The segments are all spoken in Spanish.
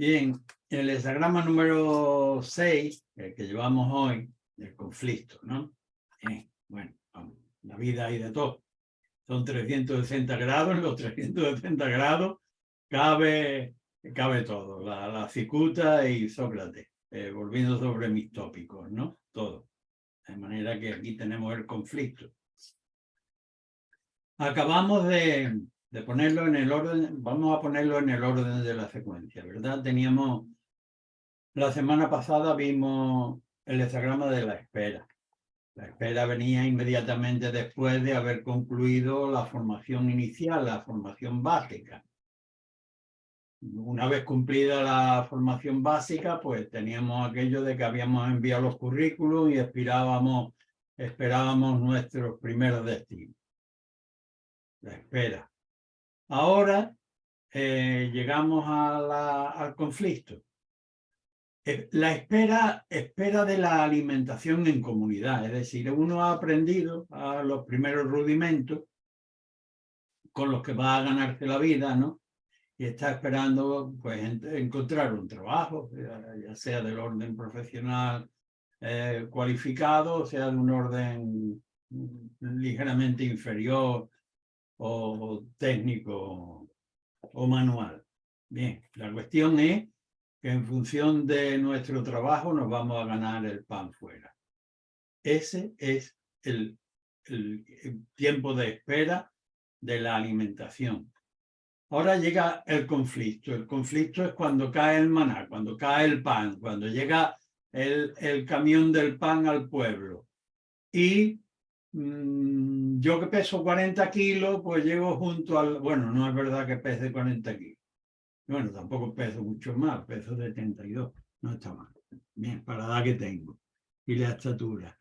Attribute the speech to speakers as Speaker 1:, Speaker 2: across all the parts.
Speaker 1: Bien, el hexagrama número 6, el que llevamos hoy, el conflicto, ¿no? Bien, bueno, vamos, la vida hay de todo. Son 360 grados, en los 360 grados cabe todo, la cicuta y Sócrates, volviendo sobre mis tópicos, ¿no? Todo. De manera que aquí tenemos el conflicto. Acabamos de ponerlo en el orden, vamos a ponerlo en el orden de la secuencia, ¿verdad? Teníamos, la semana pasada vimos el hexagrama de la espera. La espera venía inmediatamente después de haber concluido la formación inicial, la formación básica. Una vez cumplida la formación básica, pues teníamos aquello de que habíamos enviado los currículos y esperábamos nuestros primeros destinos. La espera. Ahora llegamos al conflicto. La espera de la alimentación en comunidad, es decir, uno ha aprendido a los primeros rudimentos con los que va a ganarse la vida, ¿no? Y está esperando pues encontrar un trabajo, ya sea del orden profesional cualificado, o sea de un orden ligeramente inferior o técnico o manual. Bien, la cuestión es que en función de nuestro trabajo nos vamos a ganar el pan fuera. Ese es el tiempo de espera de la alimentación. Ahora llega el conflicto. El conflicto es cuando cae el maná, cuando cae el pan, cuando llega el camión del pan al pueblo. Y yo que peso 40 kilos, pues llego junto al... Bueno, no es verdad que pese 40 kilos. Bueno, tampoco peso mucho más, peso 72. No está mal. Bien, para la edad que tengo. Y la estatura.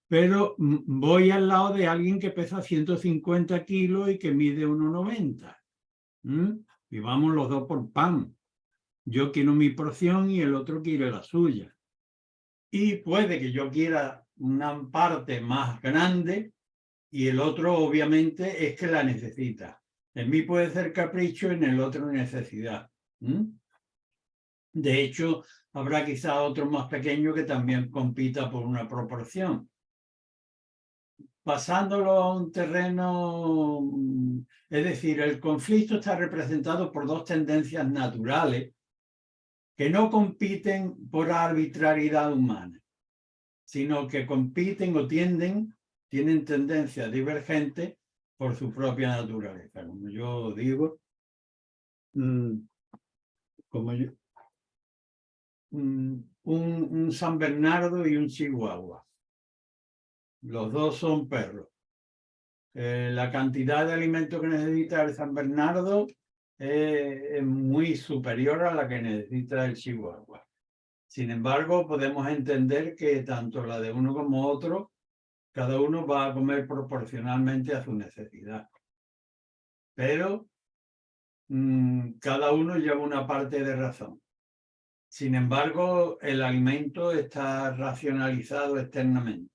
Speaker 1: Pero voy al lado de alguien que pesa 150 kilos y que mide 1,90. Y vamos los dos por pan. Yo quiero mi porción y el otro quiere la suya. Y puede que yo quiera una parte más grande y el otro obviamente es que la necesita. En mí puede ser capricho, en el otro necesidad. De hecho, habrá quizá otro más pequeño que también compita por una proporción. Pasándolo a un terreno, es decir, el conflicto está representado por dos tendencias naturales que no compiten por arbitrariedad humana, sino que compiten o tienen tendencias divergentes por su propia naturaleza. Como yo digo, un San Bernardo y un Chihuahua. Los dos son perros. La cantidad de alimento que necesita el San Bernardo es muy superior a la que necesita el Chihuahua. Sin embargo, podemos entender que tanto la de uno como otro, cada uno va a comer proporcionalmente a su necesidad. Pero cada uno lleva una parte de razón. Sin embargo, el alimento está racionalizado externamente.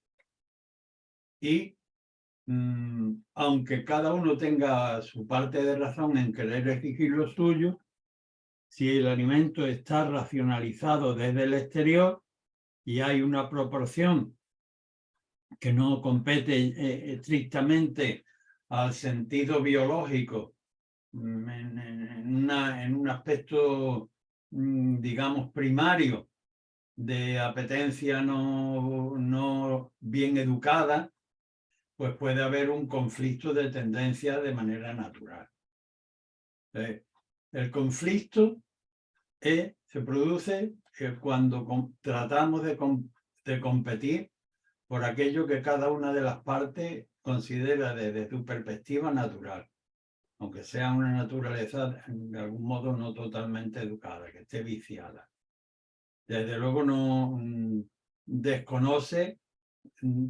Speaker 1: Y aunque cada uno tenga su parte de razón en querer exigir lo suyo, si el alimento está racionalizado desde el exterior y hay una proporción que no compete estrictamente al sentido biológico en un aspecto, digamos, primario de apetencia no bien educada, pues puede haber un conflicto de tendencia de manera natural. El conflicto se produce cuando tratamos de competir por aquello que cada una de las partes considera desde su perspectiva natural, aunque sea una naturaleza de algún modo no totalmente educada, que esté viciada. Desde luego no desconoce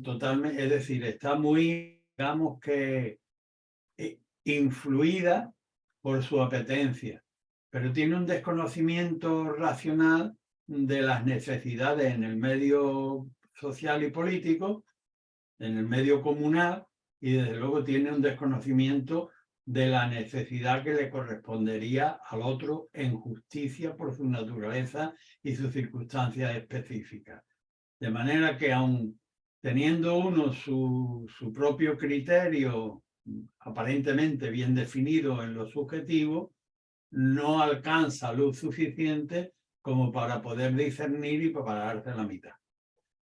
Speaker 1: totalmente, es decir, está muy, digamos que, influida por su apetencia, pero tiene un desconocimiento racional de las necesidades en el medio social y político, en el medio comunal, y desde luego tiene un desconocimiento de la necesidad que le correspondería al otro en justicia por su naturaleza y sus circunstancias específicas. De manera que aun teniendo uno su propio criterio aparentemente bien definido en lo subjetivo, no alcanza luz suficiente como para poder discernir y prepararse a la mitad.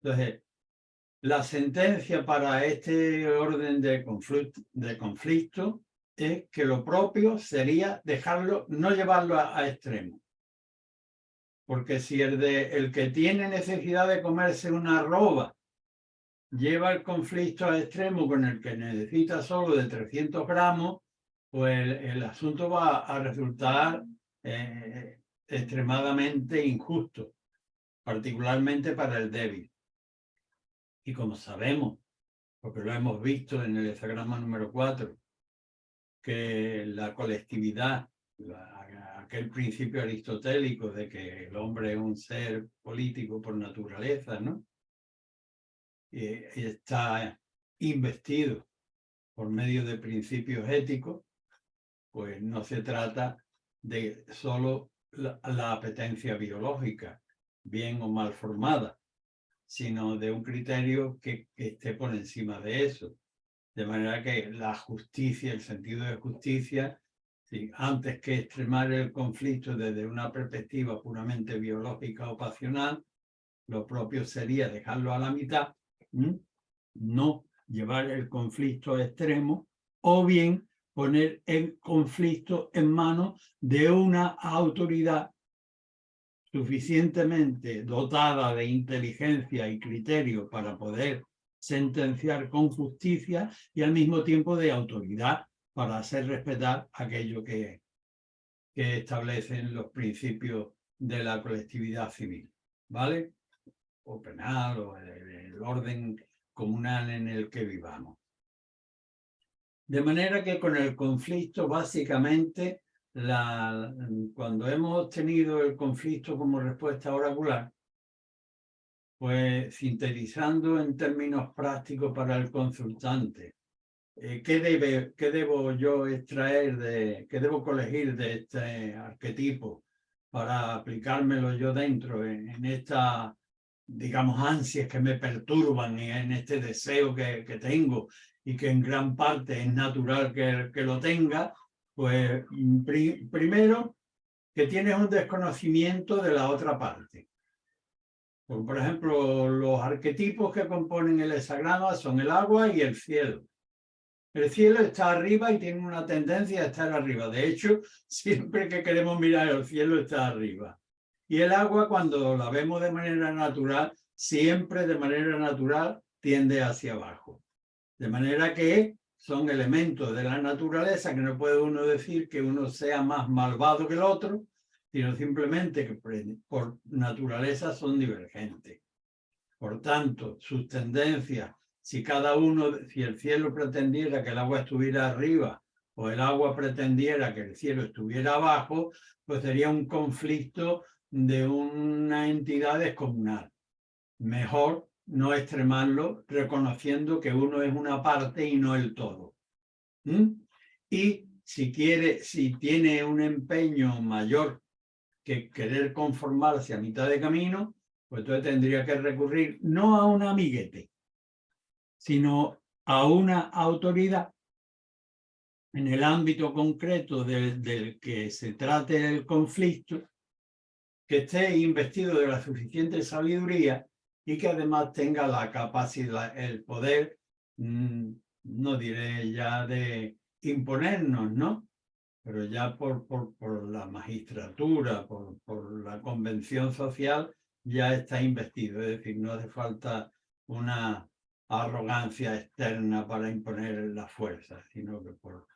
Speaker 1: Entonces, la sentencia para este orden de conflicto es que lo propio sería dejarlo, no llevarlo a extremo. Porque si el que tiene necesidad de comerse una arroba lleva el conflicto a extremo con el que necesita solo de 300 gramos, pues el asunto va a resultar extremadamente injusto, particularmente para el débil. Y como sabemos, porque lo hemos visto en el hexagrama número 4, que la colectividad, aquel principio aristotélico de que el hombre es un ser político por naturaleza, ¿no? Está investido por medio de principios éticos, pues no se trata de solo la apetencia biológica, bien o mal formada, sino de un criterio que esté por encima de eso. De manera que la justicia, el sentido de justicia, ¿sí?, antes que extremar el conflicto desde una perspectiva puramente biológica o pasional, lo propio sería dejarlo a la mitad, no llevar el conflicto a extremo, o bien poner el conflicto en manos de una autoridad suficientemente dotada de inteligencia y criterio para poder sentenciar con justicia y al mismo tiempo de autoridad para hacer respetar aquello que establecen los principios de la colectividad civil, ¿vale? O penal, o el orden comunal en el que vivamos. De manera que con el conflicto, básicamente, cuando hemos tenido el conflicto como respuesta oracular, pues sintetizando en términos prácticos para el consultante, ¿qué debo yo extraer, qué debo colegir de este arquetipo para aplicármelo yo dentro en esta, digamos, ansias que me perturban y en este deseo que tengo y que en gran parte es natural que lo tenga? Pues primero, que tienes un desconocimiento de la otra parte. Por ejemplo, los arquetipos que componen el hexagrama son el agua y el cielo. El cielo está arriba y tiene una tendencia a estar arriba. De hecho, siempre que queremos mirar el cielo está arriba. Y el agua, cuando la vemos de manera natural, siempre de manera natural tiende hacia abajo. De manera que son elementos de la naturaleza que no puede uno decir que uno sea más malvado que el otro, sino simplemente que por naturaleza son divergentes. Por tanto, sus tendencias, si el cielo pretendiera que el agua estuviera arriba o el agua pretendiera que el cielo estuviera abajo, pues sería un conflicto de una entidad descomunal. Mejor no extremarlo, reconociendo que uno es una parte y no el todo. Y si tiene un empeño mayor que querer conformarse a mitad de camino, pues entonces tendría que recurrir no a un amiguete, sino a una autoridad en el ámbito concreto del que se trate el conflicto, que esté investido de la suficiente sabiduría y que además tenga la capacidad, el poder, no diré ya de imponernos, ¿no?, pero ya por la magistratura, por la convención social, ya está investido. Es decir, no hace falta una arrogancia externa para imponer la fuerza, sino que por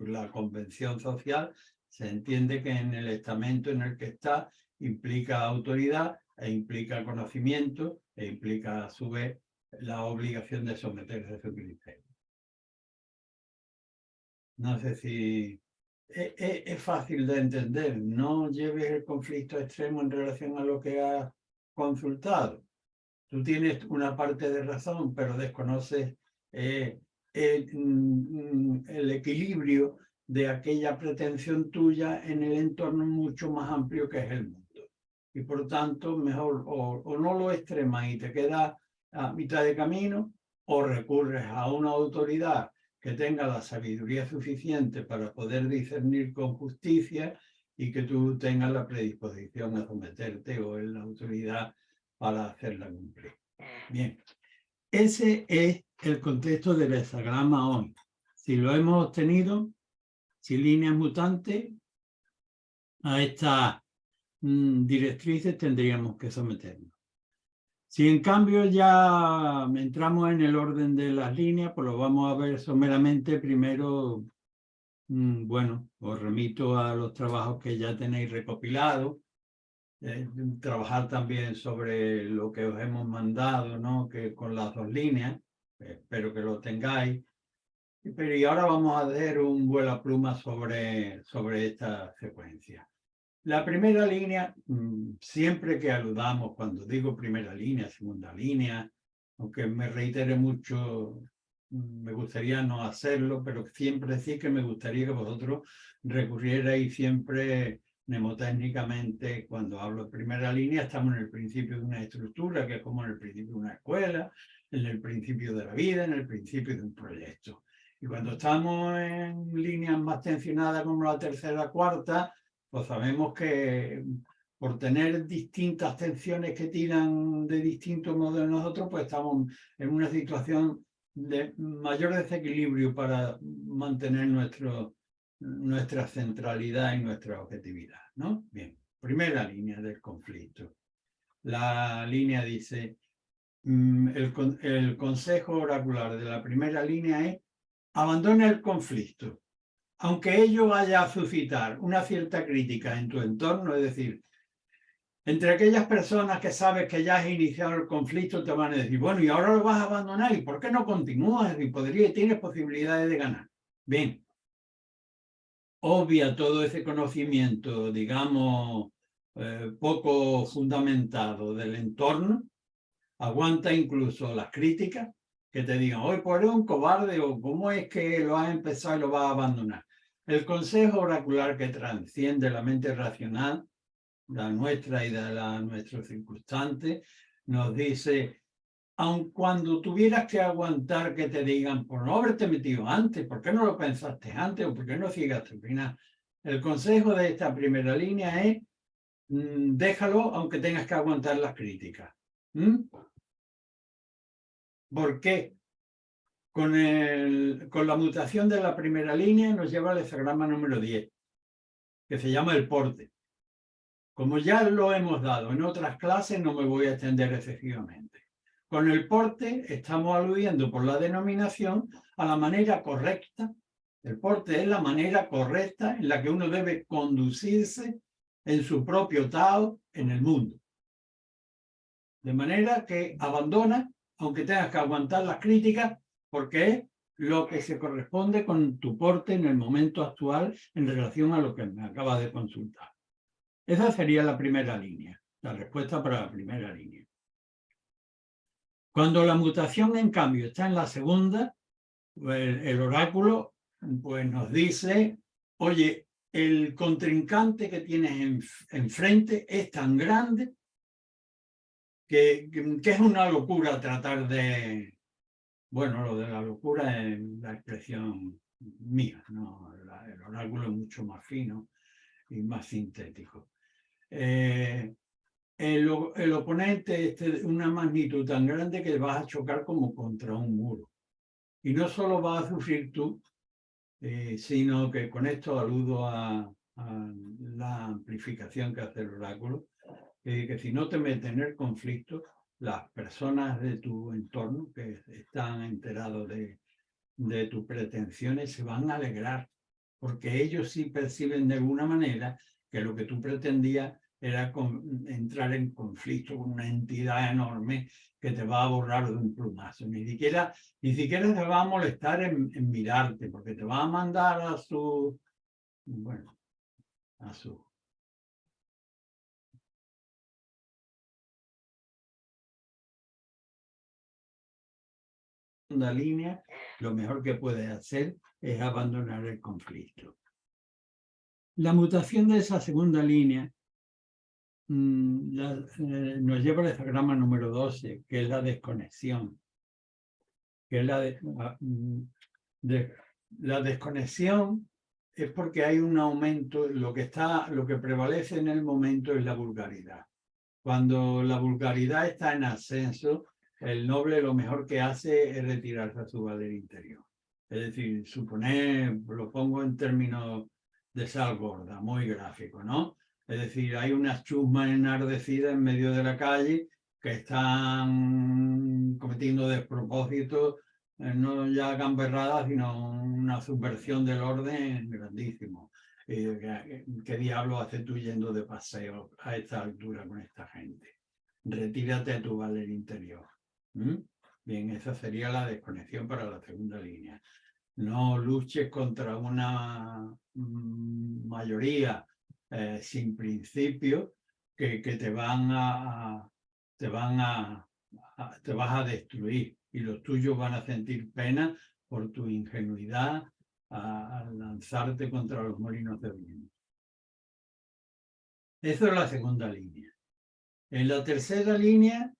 Speaker 1: la convención social se entiende que en el estamento en el que está implica autoridad e implica conocimiento e implica a su vez la obligación de someterse a su criterio. No sé si es fácil de entender. No lleves el conflicto extremo en relación a lo que has consultado. Tú tienes una parte de razón, pero desconoces el equilibrio de aquella pretensión tuya en el entorno mucho más amplio que es el mundo. Y por tanto, mejor o no lo extremas y te quedas a mitad de camino, o recurres a una autoridad que tenga la sabiduría suficiente para poder discernir con justicia y que tú tengas la predisposición a someterte o en la autoridad para hacerla cumplir. Bien, ese es el contexto del hexagrama hoy. Si lo hemos obtenido, sin líneas mutantes, a estas directrices tendríamos que someternos. Si en cambio ya entramos en el orden de las líneas, pues lo vamos a ver someramente. Primero, bueno, os remito a los trabajos que ya tenéis recopilados. Trabajar también sobre lo que os hemos mandado, ¿no? Que con las dos líneas, espero que lo tengáis. Pero y ahora vamos a hacer un vuelapluma sobre esta secuencia. La primera línea, siempre que aludamos, cuando digo primera línea, segunda línea, aunque me reitere mucho, me gustaría no hacerlo, pero siempre sí que me gustaría que vosotros recurrierais siempre mnemotécnicamente. Cuando hablo de primera línea, estamos en el principio de una estructura, que es como en el principio de una escuela, en el principio de la vida, en el principio de un proyecto. Y cuando estamos en líneas más tensionadas como la tercera, cuarta, pues sabemos que por tener distintas tensiones que tiran de distintos modos de nosotros, pues estamos en una situación de mayor desequilibrio para mantener nuestra centralidad y nuestra objetividad, ¿no? Bien, primera línea del conflicto. La línea dice, el consejo oracular de la primera línea es: abandona el conflicto, aunque ello vaya a suscitar una cierta crítica en tu entorno. Es decir, entre aquellas personas que sabes que ya has iniciado el conflicto, te van a decir, bueno, y ahora lo vas a abandonar, ¿y por qué no continúas? Y tienes posibilidades de ganar. Bien, obvia todo ese conocimiento, digamos, poco fundamentado del entorno, aguanta incluso las críticas que te digan, hoy por eres un cobarde, o cómo es que lo has empezado y lo vas a abandonar. El consejo oracular que trasciende la mente racional, la nuestra y de nuestros circunstantes, nos dice, aun cuando tuvieras que aguantar que te digan, por no haberte metido antes, ¿por qué no lo pensaste antes? ¿O por qué no sigas hasta el final? El consejo de esta primera línea es, déjalo aunque tengas que aguantar las críticas. ¿Por qué? Con la mutación de la primera línea nos lleva al hexagrama número 10, que se llama el porte. Como ya lo hemos dado en otras clases, no me voy a extender excesivamente. Con el porte estamos aludiendo por la denominación a la manera correcta. El porte es la manera correcta en la que uno debe conducirse en su propio Tao en el mundo. De manera que abandona, aunque tengas que aguantar las críticas, porque es lo que se corresponde con tu porte en el momento actual en relación a lo que me acabas de consultar. Esa sería la primera línea, la respuesta para la primera línea. Cuando la mutación, en cambio, está en la segunda, el oráculo pues nos dice, oye, el contrincante que tienes enfrente es tan grande que es una locura tratar de... Bueno, lo de la locura es la expresión mía, ¿no? El oráculo es mucho más fino y más sintético. El oponente es de una magnitud tan grande que vas a chocar como contra un muro. Y no solo vas a sufrir tú, sino que con esto aludo a la amplificación que hace el oráculo, que si no te metes en el conflicto, las personas de tu entorno que están enterados de tus pretensiones se van a alegrar, porque ellos sí perciben de alguna manera que lo que tú pretendías era entrar en conflicto con una entidad enorme que te va a borrar de un plumazo. Ni siquiera te va a molestar en mirarte, porque te va a mandar a su... Bueno, a su... segunda línea, lo mejor que puedes hacer es abandonar el conflicto. La mutación de esa segunda línea nos lleva al hexagrama número 12, que es la desconexión. Que es la desconexión es porque hay un aumento, lo que prevalece en el momento es la vulgaridad. Cuando la vulgaridad está en ascenso, el noble lo mejor que hace es retirarse a su valer interior. Es decir, lo pongo en términos de sal gorda, muy gráfico, ¿no? Es decir, hay unas chusmas enardecidas en medio de la calle que están cometiendo despropósitos, no ya gamberradas, sino una subversión del orden grandísimo. ¿Qué diablo haces tú yendo de paseo a esta altura con esta gente? Retírate a tu valer interior. Bien, esa sería la desconexión para la segunda línea. No luches contra una mayoría sin principio que te vas a destruir y los tuyos van a sentir pena por tu ingenuidad al lanzarte contra los molinos de viento. Eso es la segunda línea. En la tercera línea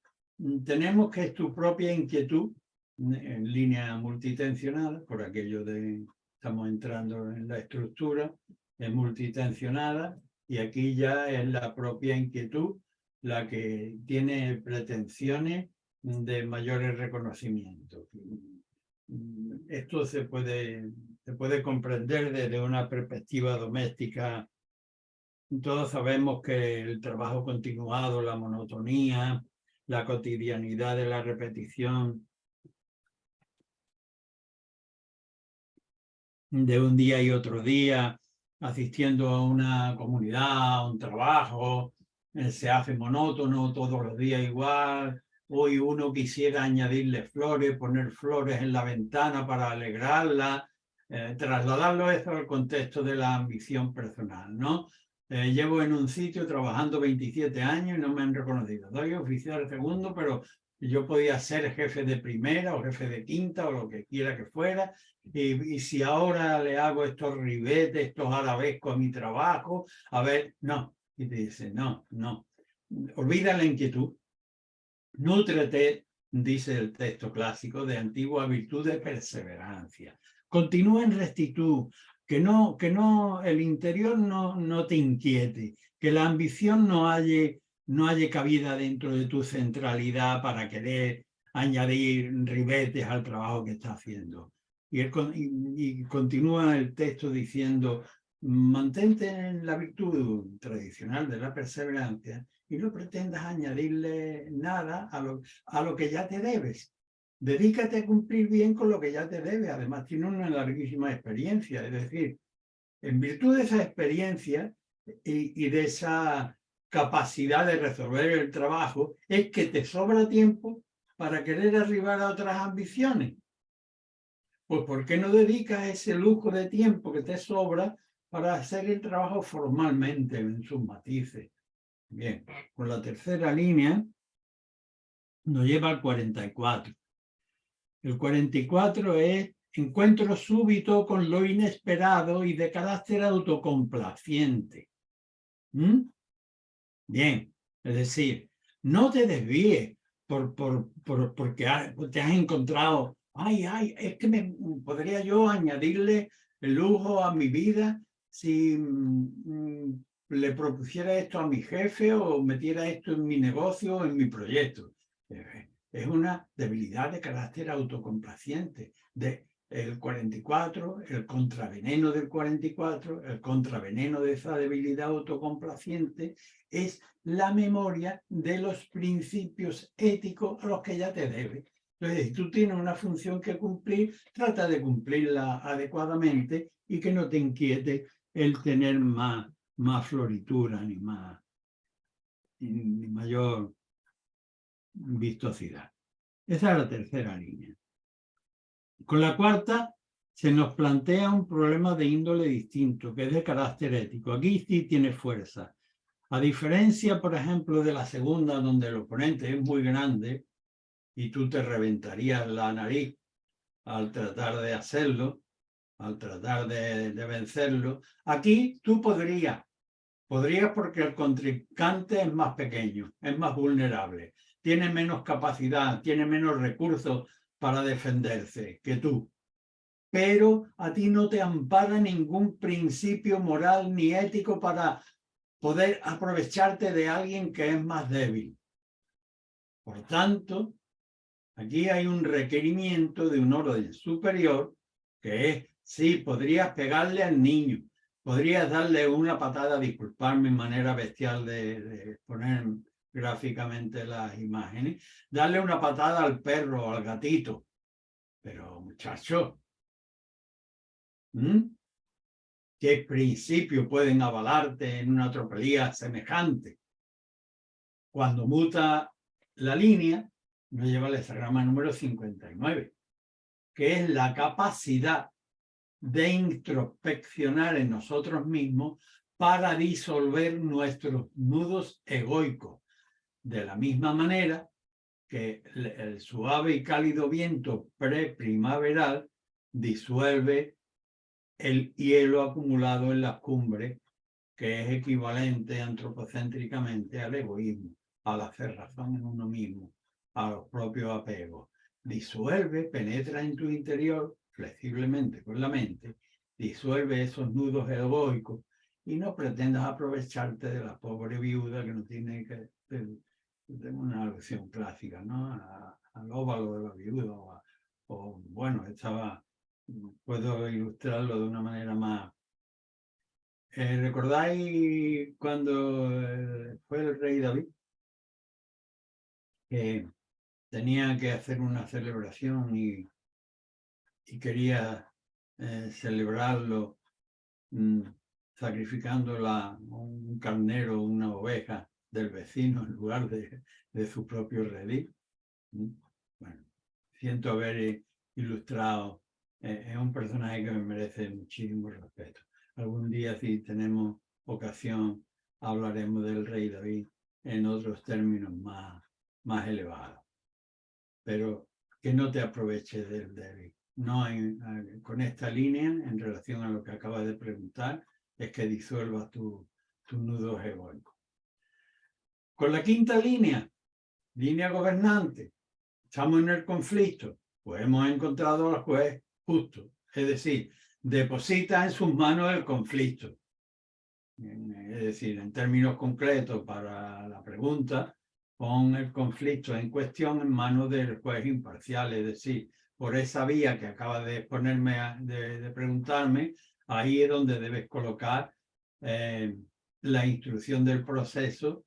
Speaker 1: tenemos que es tu propia inquietud, en línea multitensionada, por aquello de estamos entrando en la estructura, es multitensionada, y aquí ya es la propia inquietud la que tiene pretensiones de mayores reconocimientos. Esto se puede comprender desde una perspectiva doméstica. Todos sabemos que el trabajo continuado, la monotonía, la cotidianidad de la repetición de un día y otro día, asistiendo a una comunidad, a un trabajo, se hace monótono, todos los días igual. Hoy uno quisiera añadirle flores, poner flores en la ventana para alegrarla, trasladarlo eso al contexto de la ambición personal, ¿no? Llevo en un sitio trabajando 27 años y no me han reconocido. Soy oficial segundo, pero yo podía ser jefe de primera o jefe de quinta o lo que quiera que fuera. Y si ahora le hago estos ribetes, estos arabescos a mi trabajo, a ver, no. Y te dice, no. Olvida la inquietud. Nútrete, dice el texto clásico, de antigua virtud de perseverancia. Continúa en rectitud. Que no, el interior no te inquiete, que la ambición no halle cabida dentro de tu centralidad para querer añadir ribetes al trabajo que está haciendo. Y continúa el texto diciendo, mantente en la virtud tradicional de la perseverancia y no pretendas añadirle nada a lo que ya te debes. Dedícate a cumplir bien con lo que ya te debe. Además, tiene una larguísima experiencia. Es decir, en virtud de esa experiencia y de esa capacidad de resolver el trabajo, es que te sobra tiempo para querer arribar a otras ambiciones. Pues, ¿por qué no dedicas ese lujo de tiempo que te sobra para hacer el trabajo formalmente en sus matices? Bien, con la tercera línea nos lleva al 44. El 44 es encuentro súbito con lo inesperado y de carácter autocomplaciente. Bien, es decir, no te desvíes porque te has encontrado, es que podría yo añadirle el lujo a mi vida si le propusiera esto a mi jefe o metiera esto en mi negocio o en mi proyecto. Es una debilidad de carácter autocomplaciente. El 44, el contraveneno del 44, el contraveneno de esa debilidad autocomplaciente es la memoria de los principios éticos a los que ya te debes. Entonces, si tú tienes una función que cumplir, trata de cumplirla adecuadamente y que no te inquiete el tener más floritura ni mayor vistosidad. Esa es la tercera línea. Con la cuarta se nos plantea un problema de índole distinto, que es de carácter ético. Aquí sí tiene fuerza. A diferencia, por ejemplo, de la segunda, donde el oponente es muy grande y tú te reventarías la nariz al tratar de hacerlo, al tratar de vencerlo. Aquí tú podrías porque el contrincante es más pequeño, es más vulnerable, tiene menos capacidad, tiene menos recursos para defenderse que tú. Pero a ti no te ampara ningún principio moral ni ético para poder aprovecharte de alguien que es más débil. Por tanto, aquí hay un requerimiento de un orden superior que es, sí, podrías pegarle al niño, podrías darle una patada, disculparme en manera bestial de poner gráficamente las imágenes, darle una patada al perro o al gatito, pero muchacho, ¿qué principio pueden avalarte en una tropelía semejante? Cuando muta la línea, nos lleva al hexagrama número 59, que es la capacidad de introspeccionar en nosotros mismos para disolver nuestros nudos egoicos. De la misma manera que el suave y cálido viento preprimaveral disuelve el hielo acumulado en las cumbres, que es equivalente antropocéntricamente al egoísmo, a la cerrazón en uno mismo, a los propios apegos. Disuelve, penetra en tu interior flexiblemente con la mente, disuelve esos nudos egoicos y no pretendas aprovecharte de la pobre viuda que no tiene que... Tengo una alusión clásica, ¿no? Al óvalo de la viuda o bueno, puedo ilustrarlo de una manera más... ¿Recordáis cuando fue el rey David? Que tenía que hacer una celebración y quería celebrarlo sacrificando un carnero, una oveja del vecino en lugar de su propio redil. Bueno, siento haber ilustrado, es un personaje que me merece muchísimo respeto. Algún día, si tenemos ocasión, hablaremos del rey David en otros términos más elevados. Pero que no te aproveches del débil. No con esta línea, en relación a lo que acabas de preguntar, es que disuelvas tu nudo egoico. Con la quinta línea gobernante, estamos en el conflicto, pues hemos encontrado al juez justo, es decir, deposita en sus manos el conflicto. Es decir, en términos concretos para la pregunta, pon el conflicto en cuestión en manos del juez imparcial, es decir, por esa vía que acaba de exponerme, de preguntarme, ahí es donde debes colocar la instrucción del proceso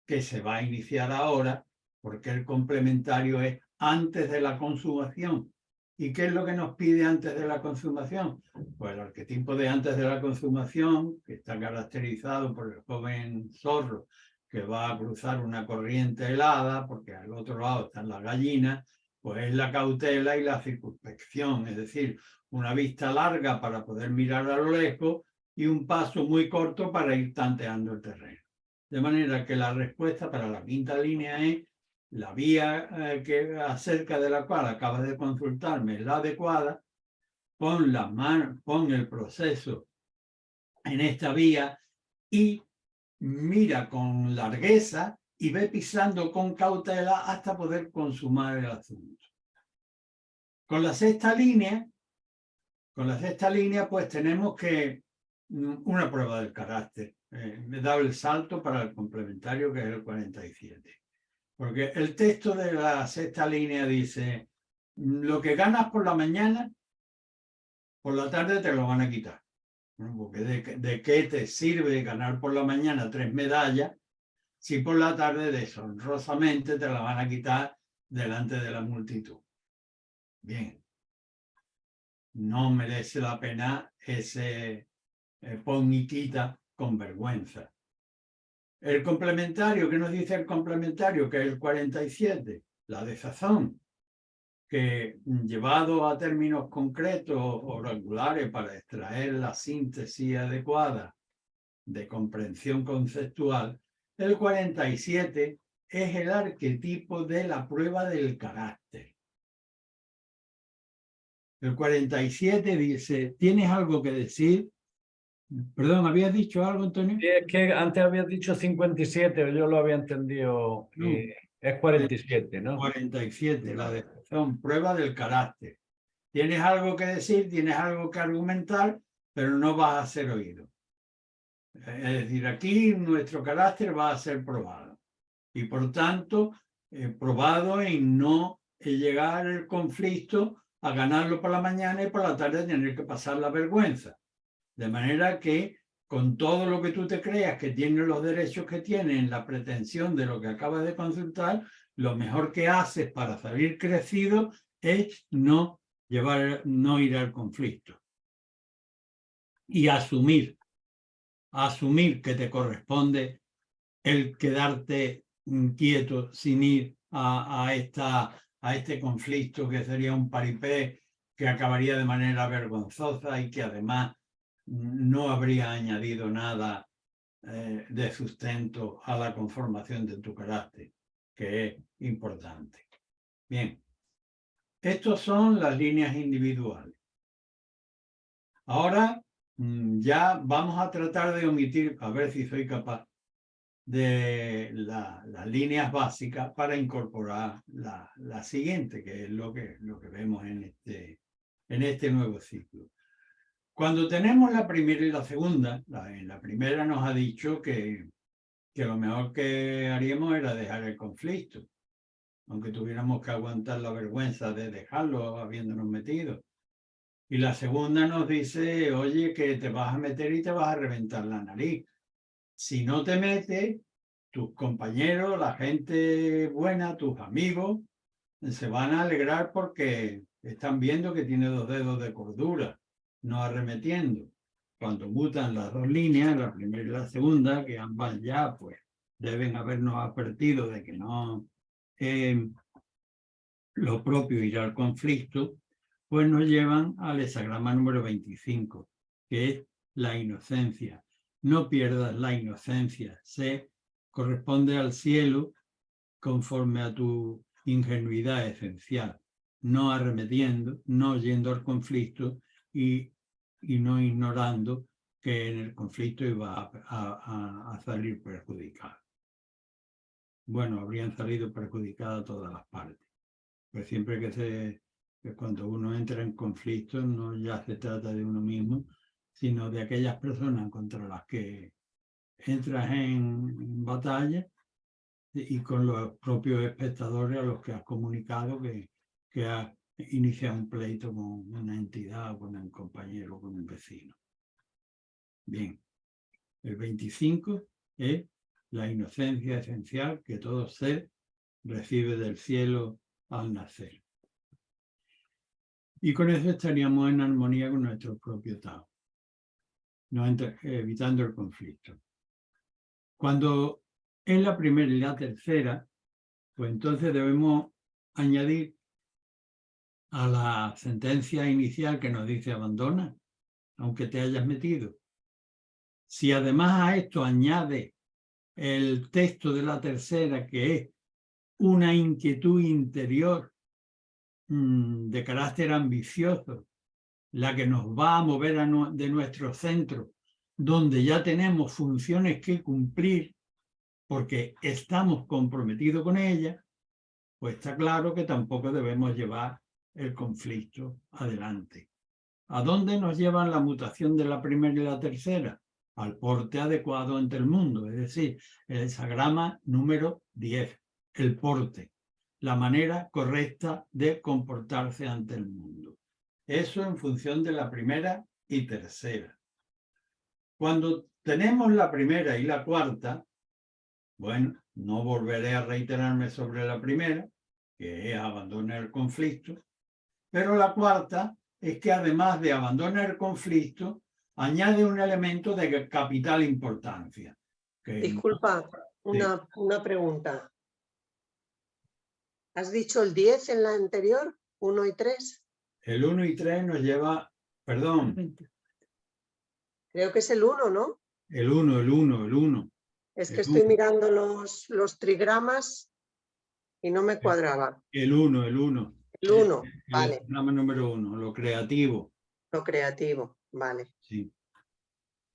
Speaker 1: que se va a iniciar ahora, porque el complementario es antes de la consumación. ¿Y qué es lo que nos pide antes de la consumación? Pues el arquetipo de antes de la consumación, que está caracterizado por el joven zorro que va a cruzar una corriente helada, porque al otro lado están las gallinas, pues es la cautela y la circunspección, es decir, una vista larga para poder mirar a lo lejos y un paso muy corto para ir tanteando el terreno. De manera que la respuesta para la quinta línea es la vía acerca de la cual acabas de consultarme es la adecuada, pon el proceso en esta vía y mira con largueza y ve pisando con cautela hasta poder consumar el asunto. Con la sexta línea, pues tenemos que una prueba del carácter. Me he dado el salto para el complementario, que es el 47. Porque el texto de la sexta línea dice, lo que ganas por la mañana, por la tarde te lo van a quitar. Porque ¿de qué te sirve ganar por la mañana 3 medallas si por la tarde deshonrosamente te la van a quitar delante de la multitud? Bien. No merece la pena ese pon y quita con vergüenza. El complementario, ¿qué nos dice el complementario? Que es el 47, la desazón, que llevado a términos concretos o regulares para extraer la síntesis adecuada de comprensión conceptual, el 47 es el arquetipo de la prueba del carácter. El 47 dice, ¿tienes algo que decir? Perdón, ¿habías dicho algo, Antonio?
Speaker 2: Sí, es que antes habías dicho 57, yo lo había entendido.
Speaker 1: No.
Speaker 2: Es 47, ¿no?
Speaker 1: 47, la descripción, prueba del carácter. Tienes algo que decir, tienes algo que argumentar, pero no vas a ser oído. Es decir, aquí nuestro carácter va a ser probado. Y por tanto, probado en no llegar el conflicto a ganarlo por la mañana y por la tarde tener que pasar la vergüenza. De manera que con todo lo que tú te creas que tienes los derechos que tienes en la pretensión de lo que acabas de consultar, lo mejor que haces para salir crecido es no ir al conflicto. Y asumir que te corresponde el quedarte quieto sin ir a este conflicto que sería un paripé que acabaría de manera vergonzosa y que además no habría añadido nada de sustento a la conformación de tu carácter, que es importante. Bien, estas son las líneas individuales. Ahora ya vamos a tratar de omitir, a ver si soy capaz, de las líneas básicas para incorporar la siguiente, que es lo que vemos en este nuevo ciclo. Cuando tenemos la primera y la segunda, en la primera nos ha dicho que lo mejor que haríamos era dejar el conflicto, aunque tuviéramos que aguantar la vergüenza de dejarlo habiéndonos metido. Y la segunda nos dice, oye, que te vas a meter y te vas a reventar la nariz. Si no te metes, tus compañeros, la gente buena, tus amigos, se van a alegrar porque están viendo que tiene 2 dedos de cordura, no arremetiendo. Cuando mutan las dos líneas, la primera y la segunda, que ambas ya pues deben habernos advertido de que no lo propio ir al conflicto, pues nos llevan al hexagrama número 25, que es la inocencia. No pierdas la inocencia, se corresponde al cielo conforme a tu ingenuidad esencial, no arremetiendo, no yendo al conflicto y no ignorando que en el conflicto iba a salir perjudicado. Bueno, habrían salido perjudicadas todas las partes. Pues siempre que cuando uno entra en conflicto no ya se trata de uno mismo, sino de aquellas personas contra las que entras en batalla y con los propios espectadores a los que has comunicado que has iniciado un pleito con una entidad, con un compañero, con un vecino. Bien, el 25 es la inocencia esencial que todo ser recibe del cielo al nacer. Y con eso estaríamos en armonía con nuestro propio Tao, evitando el conflicto. Cuando es la primera y la tercera, pues entonces debemos añadir a la sentencia inicial que nos dice abandona, aunque te hayas metido. Si además a esto añade el texto de la tercera, que es una inquietud interior de carácter ambicioso, la que nos va a mover de nuestro centro, donde ya tenemos funciones que cumplir porque estamos comprometidos con ella, pues está claro que tampoco debemos llevar el conflicto adelante. ¿A dónde nos llevan la mutación de la primera y la tercera? Al porte adecuado ante el mundo, es decir, el hexagrama número 10, el porte, la manera correcta de comportarse ante el mundo. Eso en función de la primera y tercera. Cuando tenemos la primera y la cuarta, bueno, no volveré a reiterarme sobre la primera, que es abandonar el conflicto, pero la cuarta es que además de abandonar el conflicto, añade un elemento de capital importancia.
Speaker 3: Disculpa, una pregunta. ¿Has dicho el 10 en la anterior? ¿1 y 3?
Speaker 1: El 1 y 3 nos lleva, perdón.
Speaker 3: Creo que es el 1, ¿no?
Speaker 1: El 1.
Speaker 3: Es que estoy mirando los trigramas y no me cuadraba.
Speaker 1: El 1.
Speaker 3: El El 1,
Speaker 1: El
Speaker 3: vale.
Speaker 1: hexagrama número 1, lo creativo.
Speaker 3: Lo creativo, vale.
Speaker 1: Sí.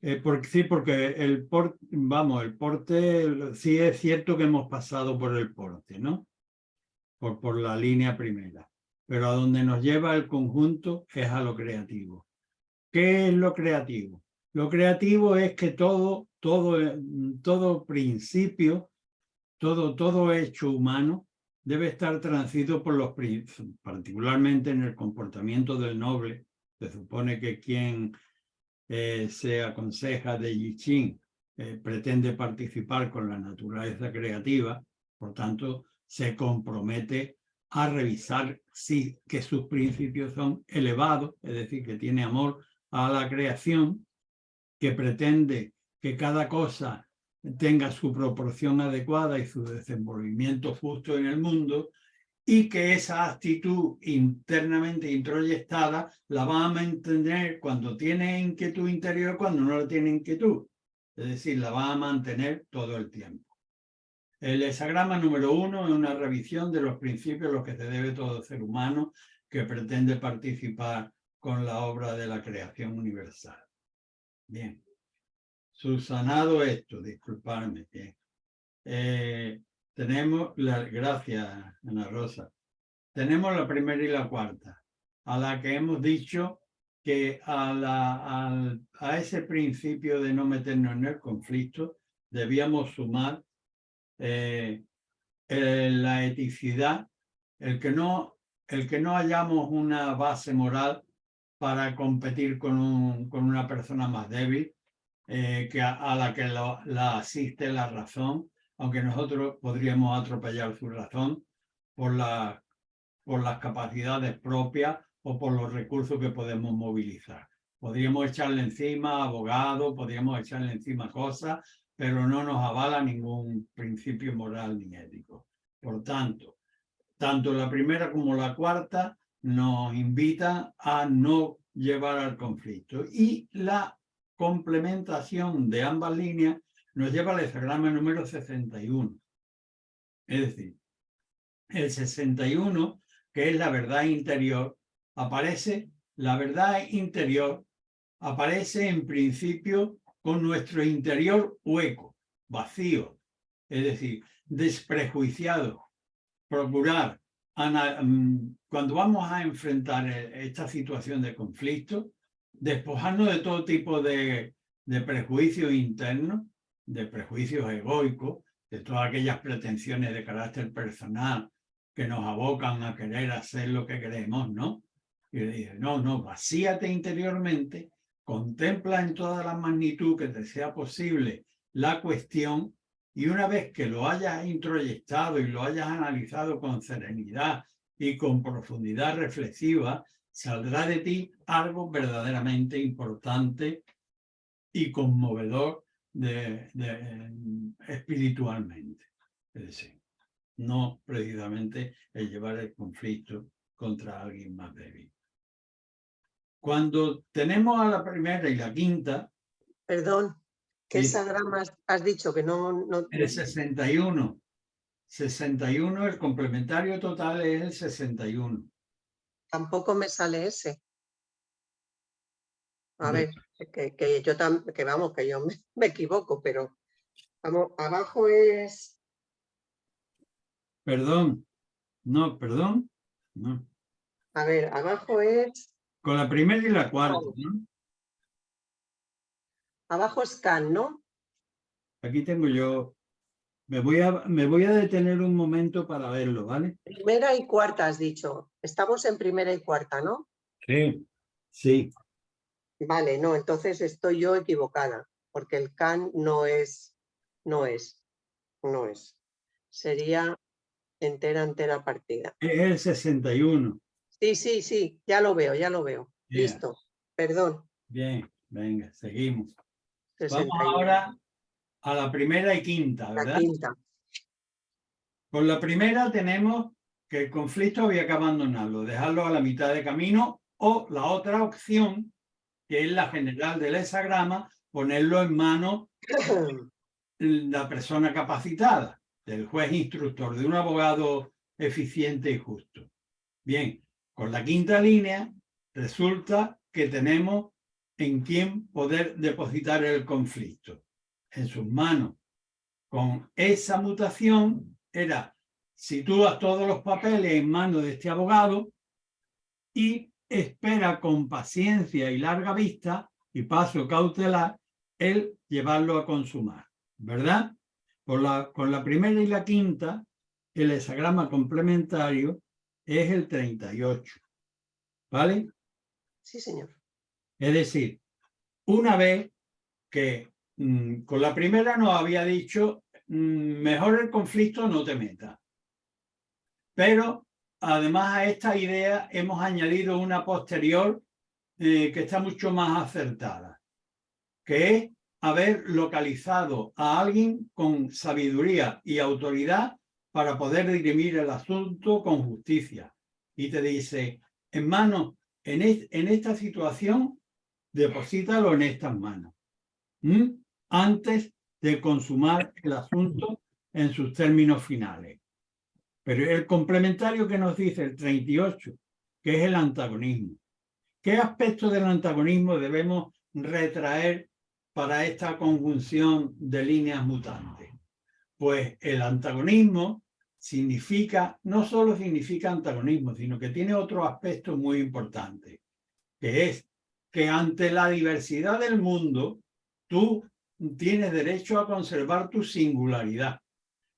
Speaker 1: Sí, porque el porte, sí es cierto que hemos pasado por el porte, ¿no? Por la línea primera. Pero a donde nos lleva el conjunto es a lo creativo. ¿Qué es lo creativo? Lo creativo es que todo principio, todo hecho humano debe estar transido por los principios, particularmente en el comportamiento del noble. Se supone que quien se aconseja de I Ching pretende participar con la naturaleza creativa, por tanto, se compromete a revisar que sus principios son elevados, es decir, que tiene amor a la creación, que pretende que cada cosa tenga su proporción adecuada y su desenvolvimiento justo en el mundo, y que esa actitud internamente introyectada la va a mantener cuando tiene inquietud interior, cuando no la tiene inquietud. Es decir, la va a mantener todo el tiempo. El hexagrama número 1 es una revisión de los principios a los que se debe todo ser humano que pretende participar con la obra de la creación universal. Bien. Subsanado esto, disculparme. Bien. Tenemos, gracias Ana Rosa, tenemos la primera y la cuarta, a la que hemos dicho que a ese principio de no meternos en el conflicto debíamos sumar la eticidad, el que no hayamos una base moral para competir con una persona más débil, a la que la asiste la razón, aunque nosotros podríamos atropellar su razón por las capacidades propias o por los recursos que podemos movilizar. Podríamos echarle encima abogados, podríamos echarle encima cosas, pero no nos avala ningún principio moral ni ético. Por tanto, tanto la primera como la cuarta nos invitan a no llevar al conflicto. Y la complementación de ambas líneas nos lleva al hexagrama número 61. Es decir, el 61, que es la verdad interior, la verdad interior aparece en principio con nuestro interior hueco, vacío, es decir, desprejuiciado. Procurar, cuando vamos a enfrentar esta situación de conflicto, despojarnos de todo tipo de prejuicios internos, de prejuicios egoicos, de todas aquellas pretensiones de carácter personal que nos abocan a querer hacer lo que queremos, ¿no? Y le dice, no, vacíate interiormente, contempla en toda la magnitud que te sea posible la cuestión, y una vez que lo hayas introyectado y lo hayas analizado con serenidad y con profundidad reflexiva, saldrá de ti algo verdaderamente importante y conmovedor espiritualmente. Es decir, no precisamente el llevar el conflicto contra alguien más débil. Cuando tenemos a la primera y la quinta...
Speaker 3: Perdón, ¿qué
Speaker 1: sí,
Speaker 3: hexagramas has dicho que no?
Speaker 1: El 61. 61, el complementario total es el 61.
Speaker 3: Tampoco me sale ese. A ver, que yo me equivoco, pero vamos, abajo es...
Speaker 1: Perdón. No, perdón. No.
Speaker 3: A ver, abajo es...
Speaker 1: Con la primera y la cuarta, ¿no?
Speaker 3: Abajo es Can, ¿no?
Speaker 1: Aquí tengo yo... Me voy a detener un momento para verlo, ¿vale?
Speaker 3: Primera y cuarta has dicho. Estamos en primera y cuarta, ¿no?
Speaker 1: Sí. Sí.
Speaker 3: Vale, no, entonces estoy yo equivocada, porque el Can no es. Sería entera partida.
Speaker 1: Es el 61.
Speaker 3: Sí, ya lo veo.
Speaker 1: Yeah.
Speaker 3: Listo, perdón.
Speaker 1: Bien, venga, seguimos.
Speaker 3: 61.
Speaker 1: Vamos ahora a la primera y quinta, ¿verdad?
Speaker 3: La quinta.
Speaker 1: Con la primera tenemos que el conflicto había que abandonarlo, dejarlo a la mitad de camino, o la otra opción, que es la general del hexagrama, ponerlo en manos de la persona capacitada, del juez instructor, de un abogado eficiente y justo. Bien, con la quinta línea resulta que tenemos en quién poder depositar el conflicto, en sus manos. Con esa mutación era sitúas todos los papeles en manos de este abogado y espera con paciencia y larga vista y paso cautelar el llevarlo a consumar, ¿verdad? Con la primera y la quinta, el hexagrama complementario es el 38, ¿vale?
Speaker 3: Sí, señor.
Speaker 1: Es decir, una vez que con la primera nos había dicho, mejor el conflicto no te metas. Pero además a esta idea hemos añadido una posterior que está mucho más acertada, que es haber localizado a alguien con sabiduría y autoridad para poder dirimir el asunto con justicia. Y te dice, hermano, en esta situación, deposítalo en estas manos. Antes de consumar el asunto en sus términos finales. Pero el complementario que nos dice el 38, que es el antagonismo. ¿Qué aspectos del antagonismo debemos retraer para esta conjunción de líneas mutantes? Pues el antagonismo significa, no solo significa antagonismo, sino que tiene otro aspecto muy importante, que es que ante la diversidad del mundo, tú tienes derecho a conservar tu singularidad,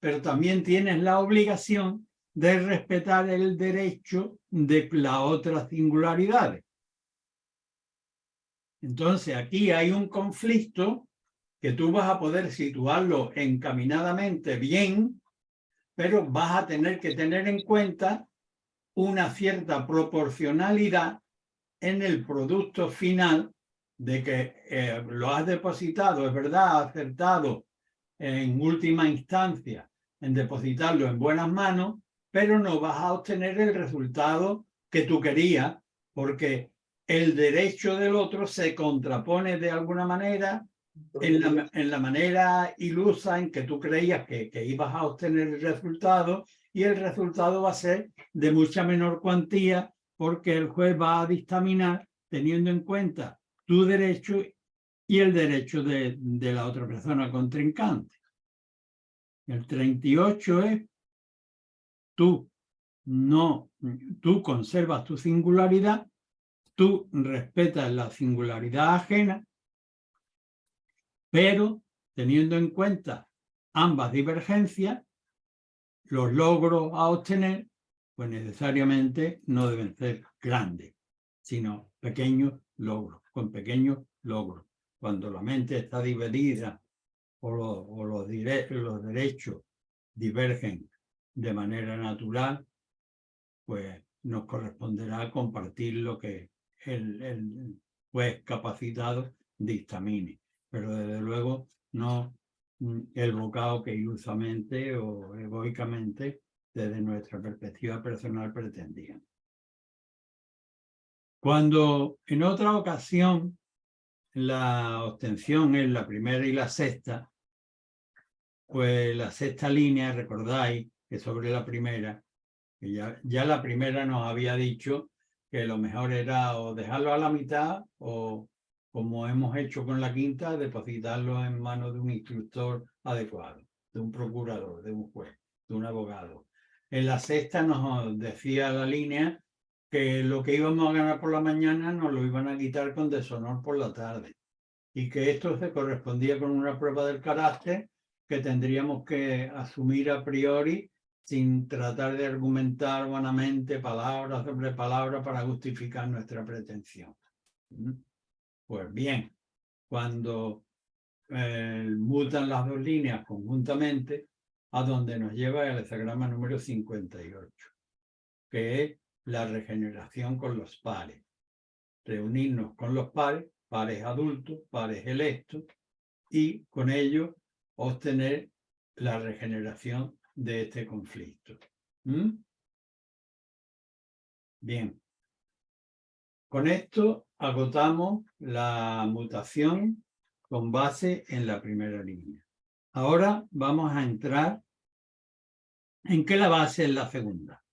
Speaker 1: pero también tienes la obligación de respetar el derecho de las otras singularidades. Entonces, aquí hay un conflicto que tú vas a poder situarlo encaminadamente bien, pero vas a tener que tener en cuenta una cierta proporcionalidad en el producto final de que lo has depositado, es verdad, acertado en última instancia en depositarlo en buenas manos, pero no vas a obtener el resultado que tú querías, porque el derecho del otro se contrapone de alguna manera en la manera ilusa en que tú creías que ibas a obtener el resultado, y el resultado va a ser de mucha menor cuantía, porque el juez va a dictaminar teniendo en cuenta tu derecho y el derecho de la otra persona contrincante. El 38 es tú conservas tu singularidad, tú respetas la singularidad ajena, pero teniendo en cuenta ambas divergencias, los logros a obtener, pues necesariamente no deben ser grandes, sino pequeños logros, con pequeños logros. Cuando la mente está dividida o los derechos divergen de manera natural, pues nos corresponderá compartir lo que el juez capacitado dictamine, pero desde luego no el bocado que ilusamente o egoicamente desde nuestra perspectiva personal pretendían. Cuando en otra ocasión la obtención es la primera y la sexta, pues la sexta línea, recordáis que sobre la primera, que ya la primera nos había dicho que lo mejor era o dejarlo a la mitad o, como hemos hecho con la quinta, depositarlo en manos de un instructor adecuado, de un procurador, de un juez, de un abogado. En la sexta nos decía la línea que lo que íbamos a ganar por la mañana nos lo iban a quitar con deshonor por la tarde, y que esto se correspondía con una prueba del carácter que tendríamos que asumir a priori sin tratar de argumentar vanamente palabra sobre palabra para justificar nuestra pretensión. Pues bien, cuando mutan las dos líneas conjuntamente, a donde nos lleva el hexagrama número 58, que es la regeneración con los pares. Reunirnos con los pares, pares adultos, pares electos, y con ello obtener la regeneración de este conflicto. Bien. Con esto agotamos la mutación con base en la primera línea. Ahora vamos a entrar en que la base es la segunda.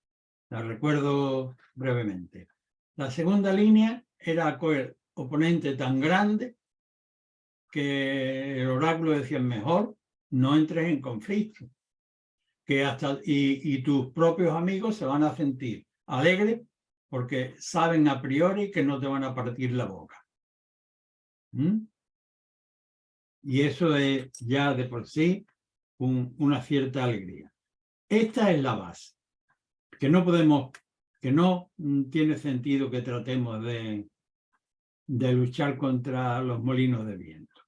Speaker 1: La recuerdo brevemente. La segunda línea era aquel oponente tan grande que el oráculo decía mejor no entres en conflicto, que hasta y tus propios amigos se van a sentir alegres porque saben a priori que no te van a partir la boca. Y eso es ya de por sí una cierta alegría. Esta es la base, que no podemos, que no tiene sentido que tratemos de luchar contra los molinos de viento.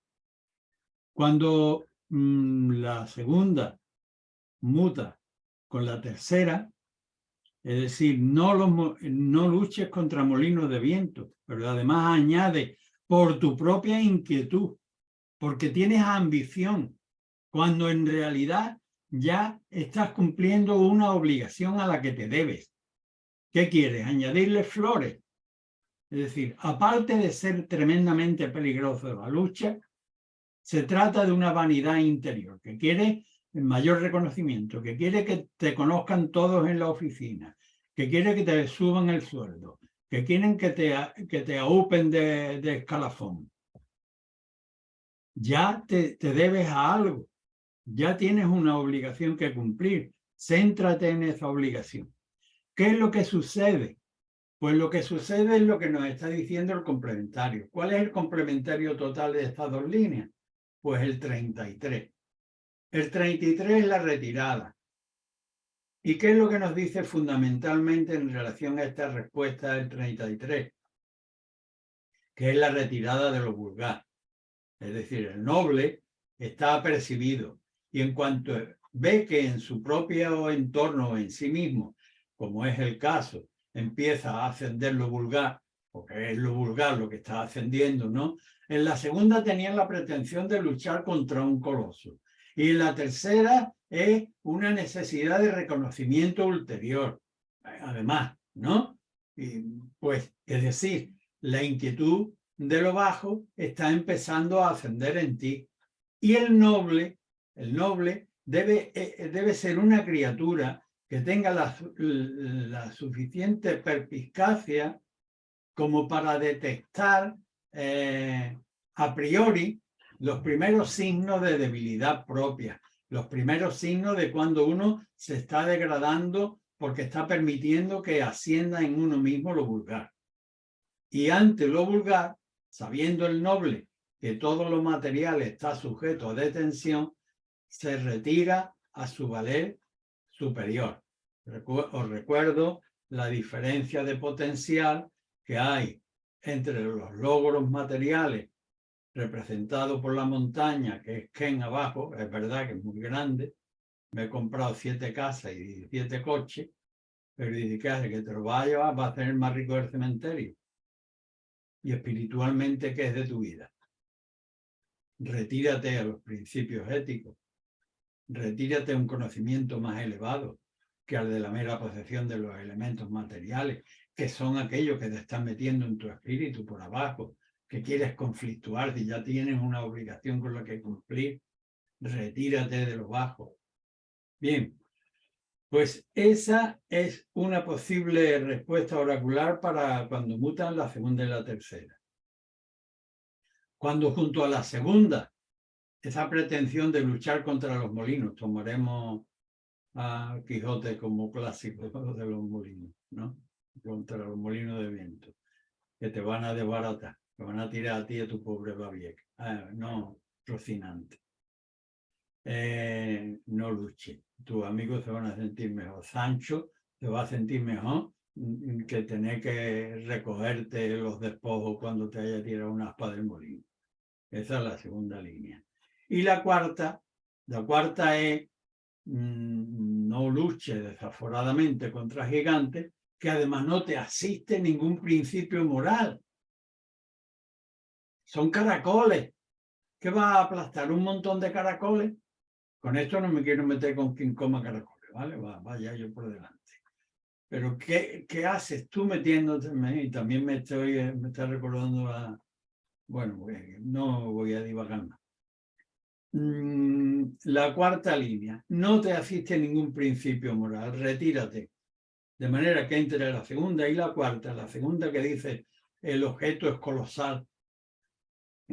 Speaker 1: Cuando la segunda muta con la tercera, es decir, no luches contra molinos de viento, pero además añade por tu propia inquietud, porque tienes ambición, cuando en realidad ya estás cumpliendo una obligación a la que te debes. ¿Qué quieres? ¿Añadirle flores? Es decir, aparte de ser tremendamente peligroso la lucha, se trata de una vanidad interior, que quiere el mayor reconocimiento, que quiere que te conozcan todos en la oficina, que quiere que te suban el sueldo, que quieren que te aúpen de escalafón. Ya te debes a algo, ya tienes una obligación que cumplir. Céntrate en esa obligación. ¿Qué es lo que sucede? Pues lo que sucede es lo que nos está diciendo el complementario. ¿Cuál es el complementario total de estas dos líneas? Pues el 33. El 33 es la retirada. ¿Y qué es lo que nos dice fundamentalmente en relación a esta respuesta del 33? Que es la retirada de lo vulgar. Es decir, el noble está apercibido y en cuanto ve que en su propio entorno o en sí mismo, como es el caso, empieza a ascender lo vulgar, porque es lo vulgar lo que está ascendiendo, ¿no? En la segunda tenían la pretensión de luchar contra un coloso. Y en la tercera es una necesidad de reconocimiento ulterior, además, ¿no? Y, pues, es decir, la inquietud de lo bajo está empezando a ascender en ti. Y el noble debe ser una criatura que tenga la suficiente perspicacia como para detectar a priori los primeros signos de debilidad propia, los primeros signos de cuando uno se está degradando porque está permitiendo que ascienda en uno mismo lo vulgar. Y ante lo vulgar, sabiendo el noble que todo lo material está sujeto a detención, se retira a su valer superior. Os recuerdo la diferencia de potencial que hay entre los logros materiales representados por la montaña, que es Ken abajo, es verdad que es muy grande, me he comprado 7 casas y 17 coches, pero dice, ¿qué hace? Que te lo va a llevar, va a ser el más rico del cementerio. Y espiritualmente, ¿qué es de tu vida? Retírate a los principios éticos, retírate a un conocimiento más elevado que al de la mera posesión de los elementos materiales, que son aquellos que te están metiendo en tu espíritu por abajo, que quieres conflictuar y ya tienes una obligación con la que cumplir. Retírate de lo bajo. Bien, pues esa es una posible respuesta oracular para cuando mutan la segunda y la tercera. Cuando junto a la segunda, esa pretensión de luchar contra los molinos, tomaremos a Quijote como clásico de los molinos, ¿no? Contra los molinos de viento, que te van a desbaratar, te van a tirar a ti y a tu pobre Babieca. No, Rocinante. No luche, tus amigos se van a sentir mejor. Sancho se va a sentir mejor que tener que recogerte los despojos cuando te haya tirado una aspa del molino. Esa es la segunda línea. Y la cuarta es no luche desaforadamente contra gigantes, que además no te asiste ningún principio moral. Son caracoles. ¿Qué va a aplastar? ¿Un montón de caracoles? Con esto no me quiero meter con quien coma caracoles, ¿vale? Vaya yo por delante. Pero ¿qué haces tú metiéndote? Y también me está recordando a... Bueno, no voy a divagar más. La cuarta línea. No te asiste ningún principio moral. Retírate. De manera que entre la segunda y la cuarta, la segunda que dice el objeto es colosal,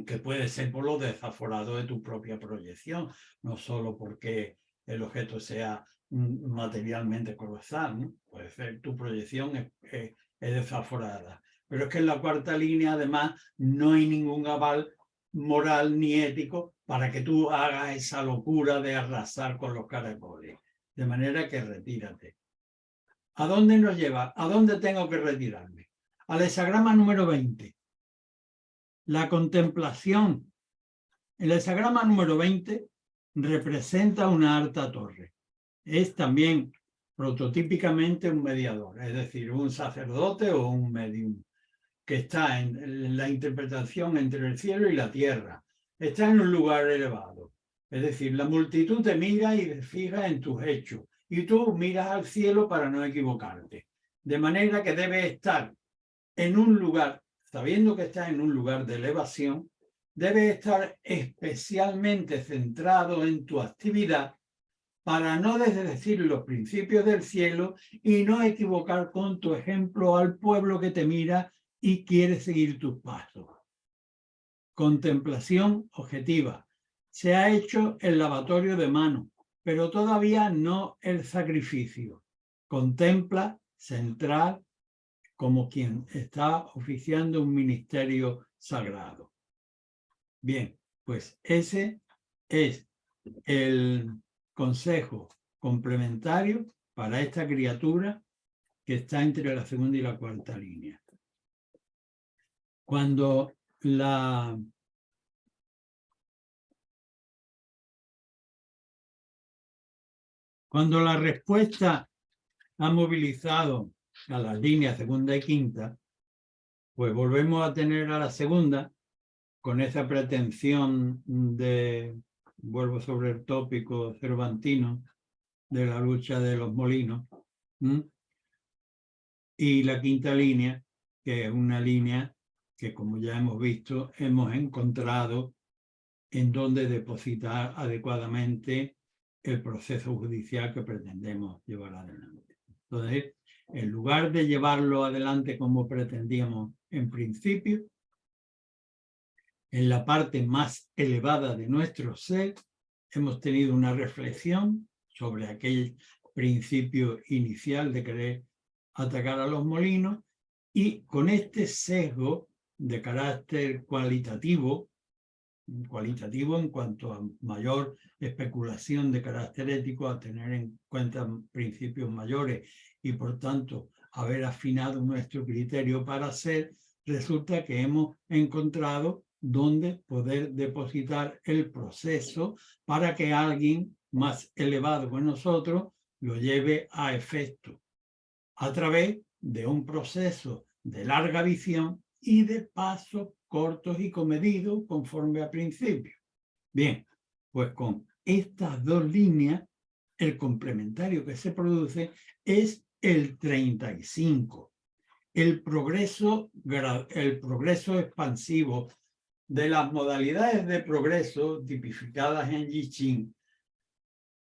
Speaker 1: que puede ser por lo desaforado de tu propia proyección, no solo porque el objeto sea materialmente colosal, ¿no? Puede ser tu proyección es desaforada. Pero es que en la cuarta línea, además, no hay ningún aval moral ni ético para que tú hagas esa locura de arrasar con los caracoles. De manera que retírate. ¿A dónde nos lleva? ¿A dónde tengo que retirarme? Al hexagrama número 20. La contemplación. El hexagrama número 20 representa una alta torre. Es también prototípicamente un mediador, es decir, un sacerdote o un medium, que está en la interpretación entre el cielo y la tierra. Está en un lugar elevado. Es decir, la multitud te mira y te fija en tus hechos. Y tú miras al cielo para no equivocarte. De manera que debes estar en un lugar, sabiendo que estás en un lugar de elevación, debes estar especialmente centrado en tu actividad para no desdecir los principios del cielo y no equivocar con tu ejemplo al pueblo que te mira y quiere seguir tus pasos. Contemplación objetiva. Se ha hecho el lavatorio de manos, pero todavía no el sacrificio. Contempla, central, como quien está oficiando un ministerio sagrado. Bien, pues ese es el consejo complementario para esta criatura que está entre la segunda y la cuarta línea. Cuando la respuesta ha movilizado a las líneas segunda y quinta, pues volvemos a tener a la segunda con esa pretensión de, vuelvo sobre el tópico cervantino, de la lucha de los molinos, y la quinta línea, que es una línea que, como ya hemos visto, hemos encontrado en donde depositar adecuadamente el proceso judicial que pretendemos llevar adelante. Entonces, en lugar de llevarlo adelante como pretendíamos en principio, en la parte más elevada de nuestro ser, hemos tenido una reflexión sobre aquel principio inicial de querer atacar a los molinos y con este sesgo de carácter cualitativo en cuanto a mayor especulación de carácter ético, a tener en cuenta principios mayores y por tanto haber afinado nuestro criterio para ser, resulta que hemos encontrado dónde poder depositar el proceso para que alguien más elevado que nosotros lo lleve a efecto a través de un proceso de larga visión y de pasos cortos y comedidos conforme a principios. Bien, pues con estas dos líneas, el complementario que se produce es el 35. El progreso expansivo de las modalidades de progreso tipificadas en I Ching.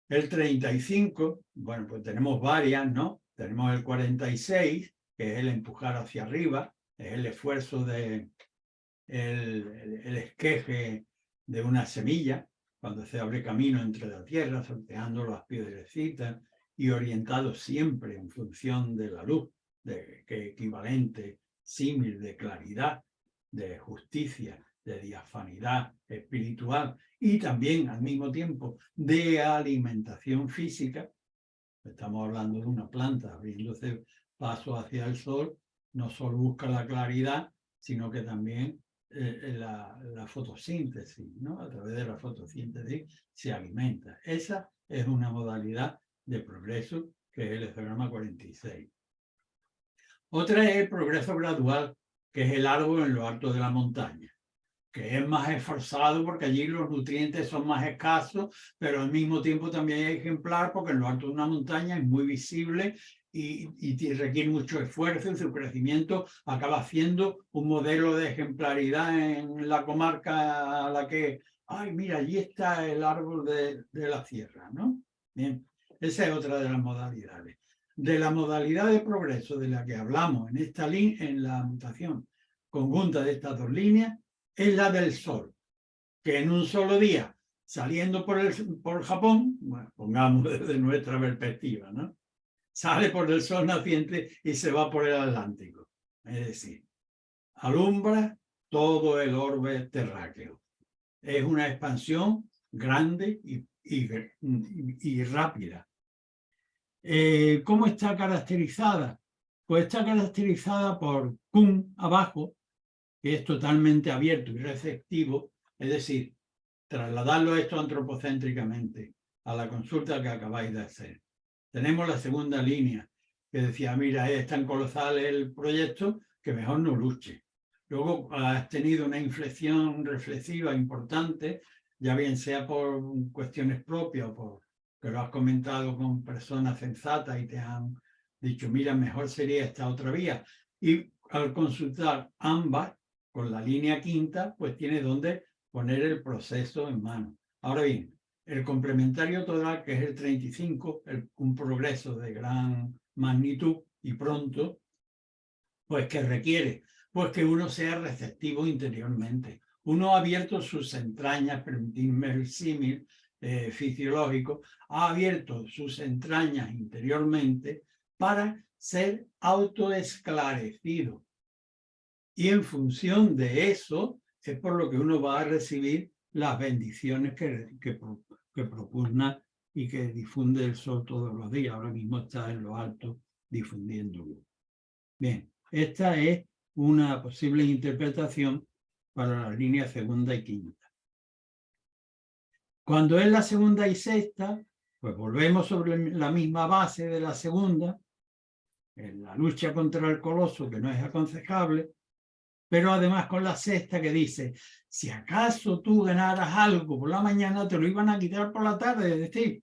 Speaker 1: El 35, bueno, pues tenemos varias, ¿no? Tenemos el 46, que es el empujar hacia arriba, es el esfuerzo de el esqueje de una semilla, cuando se abre camino entre la tierra, sorteando las piedrecitas y orientado siempre en función de la luz, que equivalente, símil de claridad, de justicia, de diafanidad espiritual y también al mismo tiempo de alimentación física. Estamos hablando de una planta abriéndose paso hacia el sol, no solo busca la claridad, sino que también la fotosíntesis, ¿no? A través de la fotosíntesis se alimenta. Esa es una modalidad de progreso que es el hexagrama 46. Otra es el progreso gradual, que es el árbol en lo alto de la montaña, que es más esforzado porque allí los nutrientes son más escasos, pero al mismo tiempo también es ejemplar porque en lo alto de una montaña es muy visible y requiere mucho esfuerzo y su crecimiento acaba siendo un modelo de ejemplaridad en la comarca a la que, ay, mira, allí está el árbol de la sierra, ¿no? Bien, esa es otra de las modalidades. de la modalidad de progreso de la que hablamos en esta en la mutación conjunta de estas dos líneas es la del Sol, que en un solo día, saliendo por Japón, bueno, pongamos desde nuestra perspectiva, ¿no? Sale por el Sol naciente y se va por el Atlántico. Es decir, alumbra todo el orbe terráqueo. Es una expansión grande y rápida. ¿Cómo está caracterizada? Pues está caracterizada por Kun abajo, que es totalmente abierto y receptivo, es decir, trasladarlo esto antropocéntricamente a la consulta que acabáis de hacer. Tenemos la segunda línea, que decía, mira, es tan colosal el proyecto que mejor no luche. Luego has tenido una inflexión reflexiva importante, ya bien sea por cuestiones propias o por que lo has comentado con personas sensatas y te han dicho, mira, mejor sería esta otra vía. Y al consultar ambas, con la línea quinta, pues tiene donde poner el proceso en mano. Ahora bien, el complementario total, que es el 35, un progreso de gran magnitud y pronto, pues que requiere pues que uno sea receptivo interiormente. Uno ha abierto sus entrañas, permitidme el símil fisiológico, ha abierto sus entrañas interiormente para ser autoesclarecido. Y en función de eso es por lo que uno va a recibir las bendiciones que propugna y que difunde el Sol todos los días. Ahora mismo está en lo alto difundiéndolo. Bien, esta es una posible interpretación para las líneas segunda y quinta. Cuando es la segunda y sexta, pues volvemos sobre la misma base de la segunda, en la lucha contra el coloso, que no es aconsejable, pero además con la sexta que dice, si acaso tú ganaras algo por la mañana, te lo iban a quitar por la tarde. Es decir,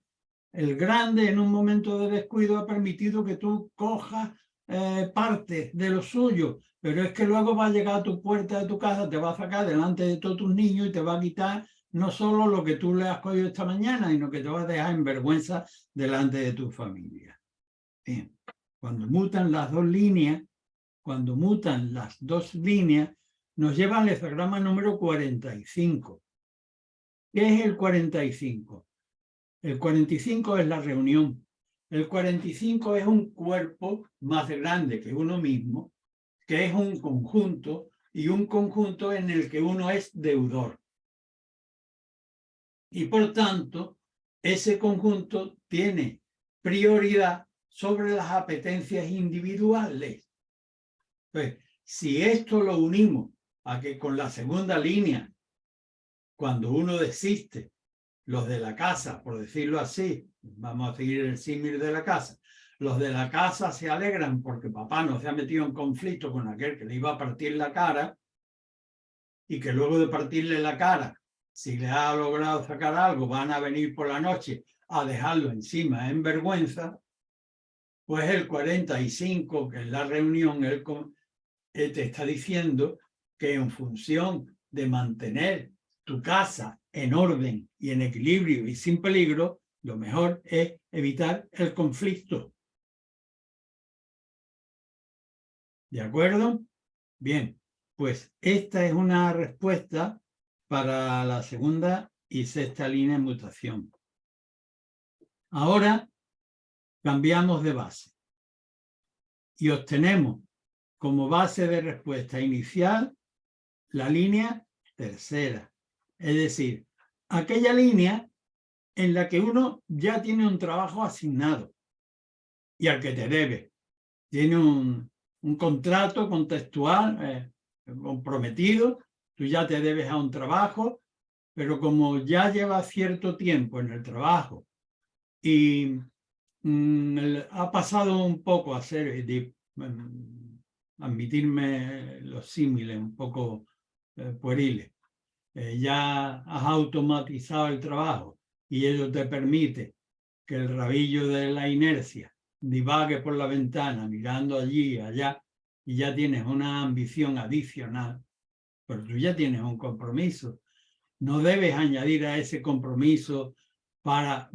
Speaker 1: el grande en un momento de descuido ha permitido que tú cojas parte de lo suyo, pero es que luego va a llegar a tu puerta de tu casa, te va a sacar delante de todos tus niños y te va a quitar no solo lo que tú le has cogido esta mañana, sino que te va a dejar en vergüenza delante de tu familia. Bien. Cuando mutan las dos líneas, nos lleva al hexagrama número 45. ¿Qué es el 45? El 45 es la reunión. El 45 es un cuerpo más grande que uno mismo, que es un conjunto, y un conjunto en el que uno es deudor. Y por tanto, ese conjunto tiene prioridad sobre las apetencias individuales. Pues, si esto lo unimos a que con la segunda línea, cuando uno desiste, los de la casa, por decirlo así, vamos a seguir el símil de la casa, los de la casa se alegran porque papá no se ha metido en conflicto con aquel que le iba a partir la cara y que luego de partirle la cara, si le ha logrado sacar algo, van a venir por la noche a dejarlo encima en vergüenza, pues el 45, que es la reunión, te está diciendo que en función de mantener tu casa en orden y en equilibrio y sin peligro, lo mejor es evitar el conflicto. ¿De acuerdo? Bien, pues esta es una respuesta para la segunda y sexta línea de mutación. Ahora cambiamos de base y obtenemos como base de respuesta inicial la línea tercera. Es decir, aquella línea en la que uno ya tiene un trabajo asignado y al que te debe. Tiene un contrato contextual comprometido, tú ya te debes a un trabajo, pero como ya llevas cierto tiempo en el trabajo y ha pasado un poco a ser, admitirme los símiles un poco pueriles, ya has automatizado el trabajo y ello te permite que el rabillo de la inercia divague por la ventana mirando allí y allá y ya tienes una ambición adicional, pero tú ya tienes un compromiso. No debes añadir a ese compromiso para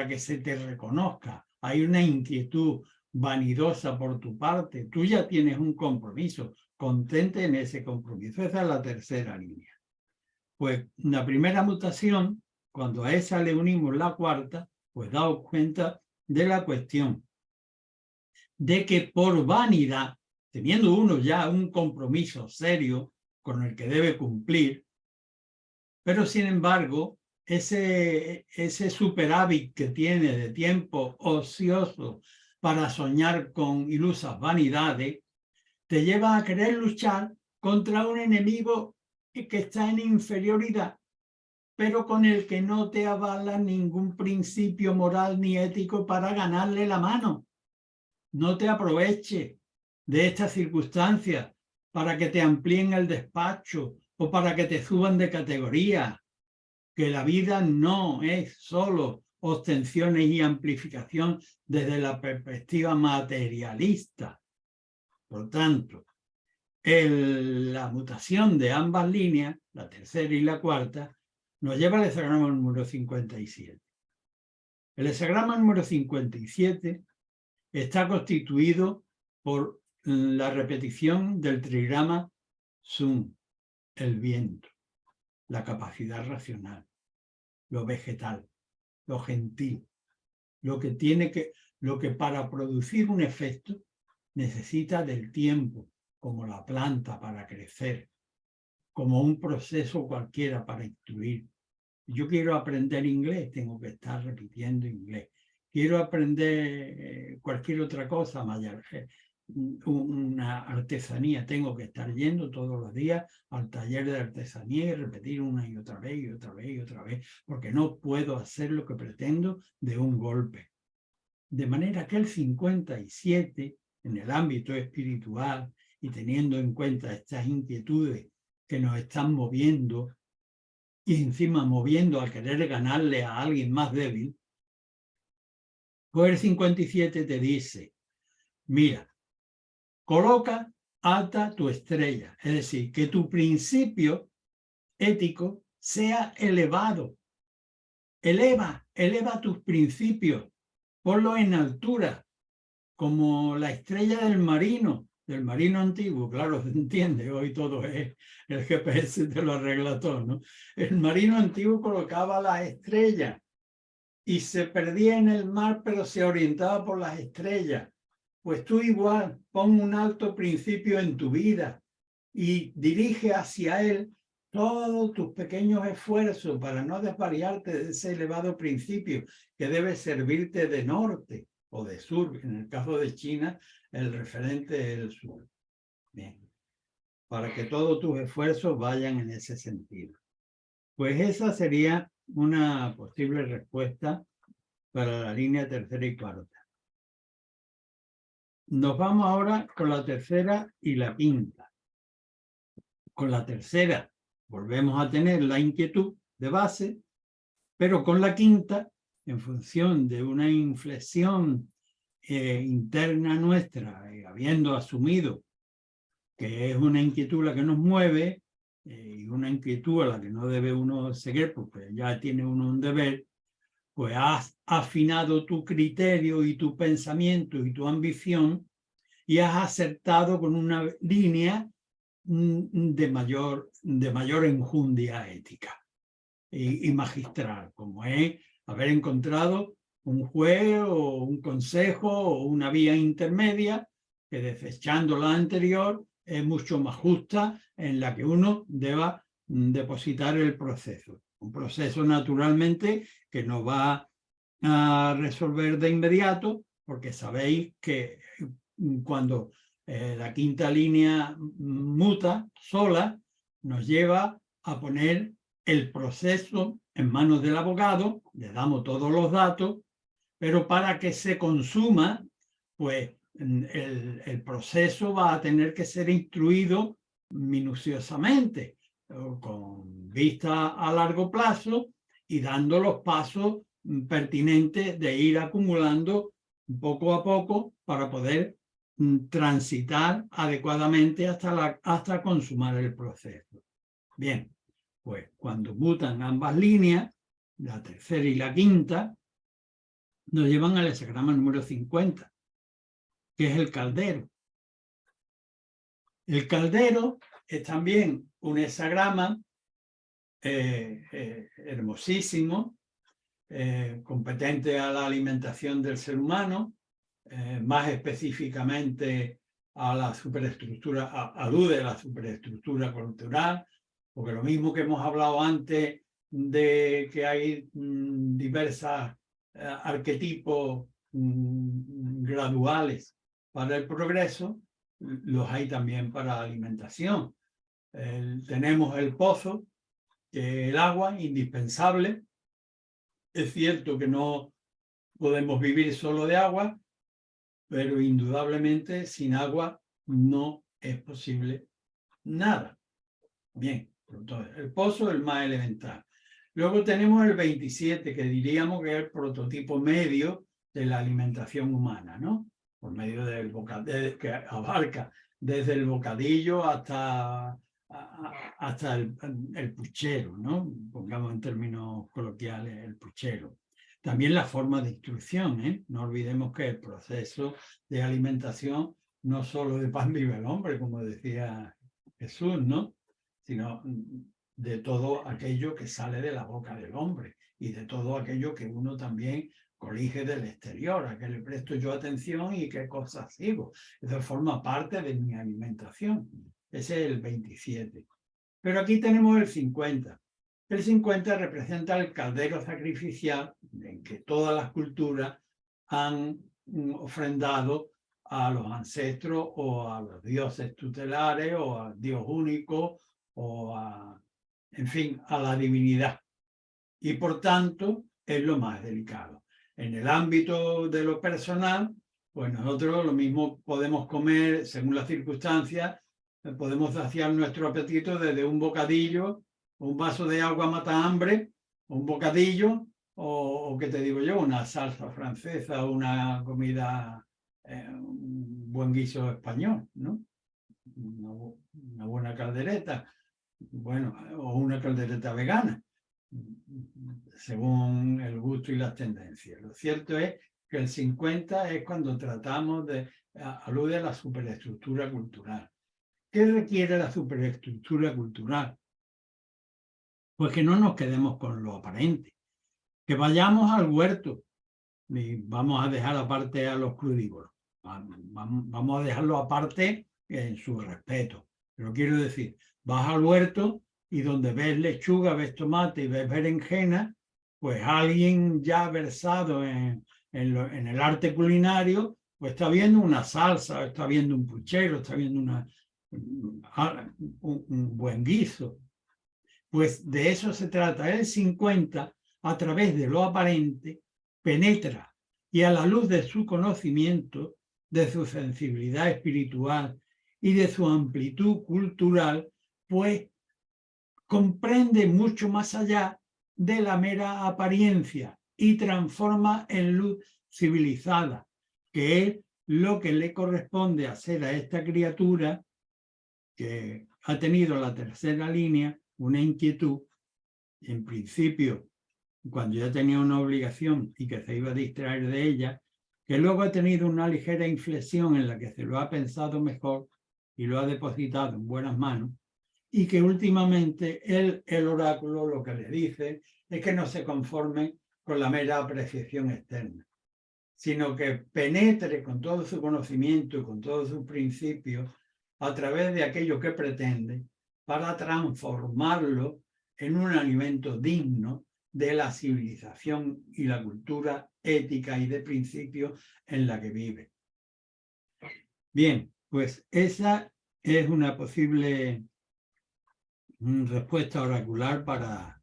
Speaker 1: que se te reconozca hay una inquietud vanidosa por tu parte, tú ya tienes un compromiso, contente en ese compromiso. Esa es la tercera línea. Pues la primera mutación, cuando a esa le unimos la cuarta, pues daos cuenta de la cuestión de que por vanidad, teniendo uno ya un compromiso serio con el que debe cumplir, pero sin embargo, ese superávit que tiene de tiempo ocioso para soñar con ilusas vanidades, te lleva a querer luchar contra un enemigo que está en inferioridad, pero con el que no te avala ningún principio moral ni ético para ganarle la mano. No te aproveches de estas circunstancias para que te amplíen el despacho o para que te suban de categoría, que la vida no es solo obtenciones y amplificación desde la perspectiva materialista. Por tanto, la mutación de ambas líneas, la tercera y la cuarta, nos lleva al hexagrama número 57. El hexagrama número 57 está constituido por la repetición del trigrama Sun, el viento, la capacidad racional, lo vegetal, lo gentil, lo que para producir un efecto necesita del tiempo, como la planta para crecer, como un proceso cualquiera para instruir. Yo quiero aprender inglés, tengo que estar repitiendo inglés. Quiero aprender cualquier otra cosa, una artesanía, tengo que estar yendo todos los días al taller de artesanía y repetir una y otra vez y otra vez y otra vez, porque no puedo hacer lo que pretendo de un golpe. De manera que el 57, en el ámbito espiritual y teniendo en cuenta estas inquietudes que nos están moviendo y encima moviendo a querer ganarle a alguien más débil, pues el 57 te dice, mira, coloca alta tu estrella, es decir, que tu principio ético sea elevado. Eleva tus principios, ponlo en altura, como la estrella del marino antiguo, claro, se entiende, hoy todo es, el GPS te lo arregla todo, ¿no? El marino antiguo colocaba las estrellas y se perdía en el mar, pero se orientaba por las estrellas. Pues tú igual, pon un alto principio en tu vida y dirige hacia él todos tus pequeños esfuerzos para no desvariarte de ese elevado principio que debe servirte de norte o de sur. En el caso de China, el referente es el sur. Bien. Para que todos tus esfuerzos vayan en ese sentido. Pues esa sería una posible respuesta para la línea tercera y cuarta. Nos vamos ahora con la tercera y la quinta. Con la tercera volvemos a tener la inquietud de base, pero con la quinta, en función de una inflexión interna nuestra, habiendo asumido que es una inquietud la que nos mueve, y una inquietud a la que no debe uno seguir, porque ya tiene uno un deber, pues has afinado tu criterio y tu pensamiento y tu ambición y has acertado con una línea de mayor enjundia ética y magistral, como es haber encontrado un juez o un consejo o una vía intermedia que, desechando la anterior, es mucho más justa, en la que uno deba depositar el proceso. Un proceso, naturalmente, que no va a resolver de inmediato, porque sabéis que cuando la quinta línea muta sola, nos lleva a poner el proceso en manos del abogado, le damos todos los datos, pero para que se consuma, pues el proceso va a tener que ser instruido minuciosamente, con vista a largo plazo y dando los pasos pertinentes de ir acumulando poco a poco para poder transitar adecuadamente hasta consumar el proceso. Bien, pues cuando mutan ambas líneas, la tercera y la quinta, nos llevan al hexagrama número 50, que es el caldero. El caldero es también un hexagrama hermosísimo, competente a la alimentación del ser humano, más específicamente a la superestructura, alude a la superestructura cultural, porque lo mismo que hemos hablado antes de que hay diversos arquetipos graduales para el progreso, los hay también para la alimentación. Tenemos el pozo, que el agua, indispensable. Es cierto que no podemos vivir solo de agua, pero indudablemente sin agua no es posible nada. Bien, entonces el pozo es el más elemental. Luego tenemos el 27, que diríamos que es el prototipo medio de la alimentación humana, ¿no? Por medio del bocadillo, que abarca desde el bocadillo hasta el puchero, ¿no? Pongamos en términos coloquiales el puchero. También la forma de instrucción, ¿eh? No olvidemos que el proceso de alimentación no solo de pan vive el hombre, como decía Jesús, ¿no? Sino de todo aquello que sale de la boca del hombre y de todo aquello que uno también colige del exterior, a que le presto yo atención y qué cosas sigo. Eso forma parte de mi alimentación. Ese es el 27. Pero aquí tenemos el 50. El 50 representa el caldero sacrificial en que todas las culturas han ofrendado a los ancestros o a los dioses tutelares o al Dios único o en fin, a la divinidad. Y por tanto es lo más delicado. En el ámbito de lo personal, pues nosotros lo mismo podemos comer según las circunstancias, podemos saciar nuestro apetito desde un bocadillo, un vaso de agua mata hambre, un bocadillo, o qué te digo yo, una salsa francesa, una comida, un buen guiso español, ¿no? Una buena caldereta, bueno, o una caldereta vegana, según el gusto y las tendencias. Lo cierto es que el 50 es cuando tratamos de, alude a la superestructura cultural. ¿Qué requiere la superestructura cultural? Pues que no nos quedemos con lo aparente, que vayamos al huerto y vamos a dejar aparte a los crudívoros, vamos a dejarlo aparte en su respeto. Pero quiero decir, vas al huerto y donde ves lechuga, ves tomate y ves berenjena, pues alguien ya versado en el arte culinario, pues está viendo una salsa, está viendo un puchero, está viendo un buen guiso. Pues de eso se trata. El 50, a través de lo aparente, penetra y a la luz de su conocimiento, de su sensibilidad espiritual y de su amplitud cultural, pues comprende mucho más allá de la mera apariencia y transforma en luz civilizada, que es lo que le corresponde hacer a esta criatura que ha tenido la tercera línea, una inquietud, en principio, cuando ya tenía una obligación y que se iba a distraer de ella, que luego ha tenido una ligera inflexión en la que se lo ha pensado mejor y lo ha depositado en buenas manos, y que últimamente el oráculo lo que le dice es que no se conforme con la mera apreciación externa, sino que penetre con todo su conocimiento y con todos sus principios a través de aquello que pretende para transformarlo en un alimento digno de la civilización y la cultura ética y de principios en la que vive. Bien, pues esa es una posible respuesta oracular para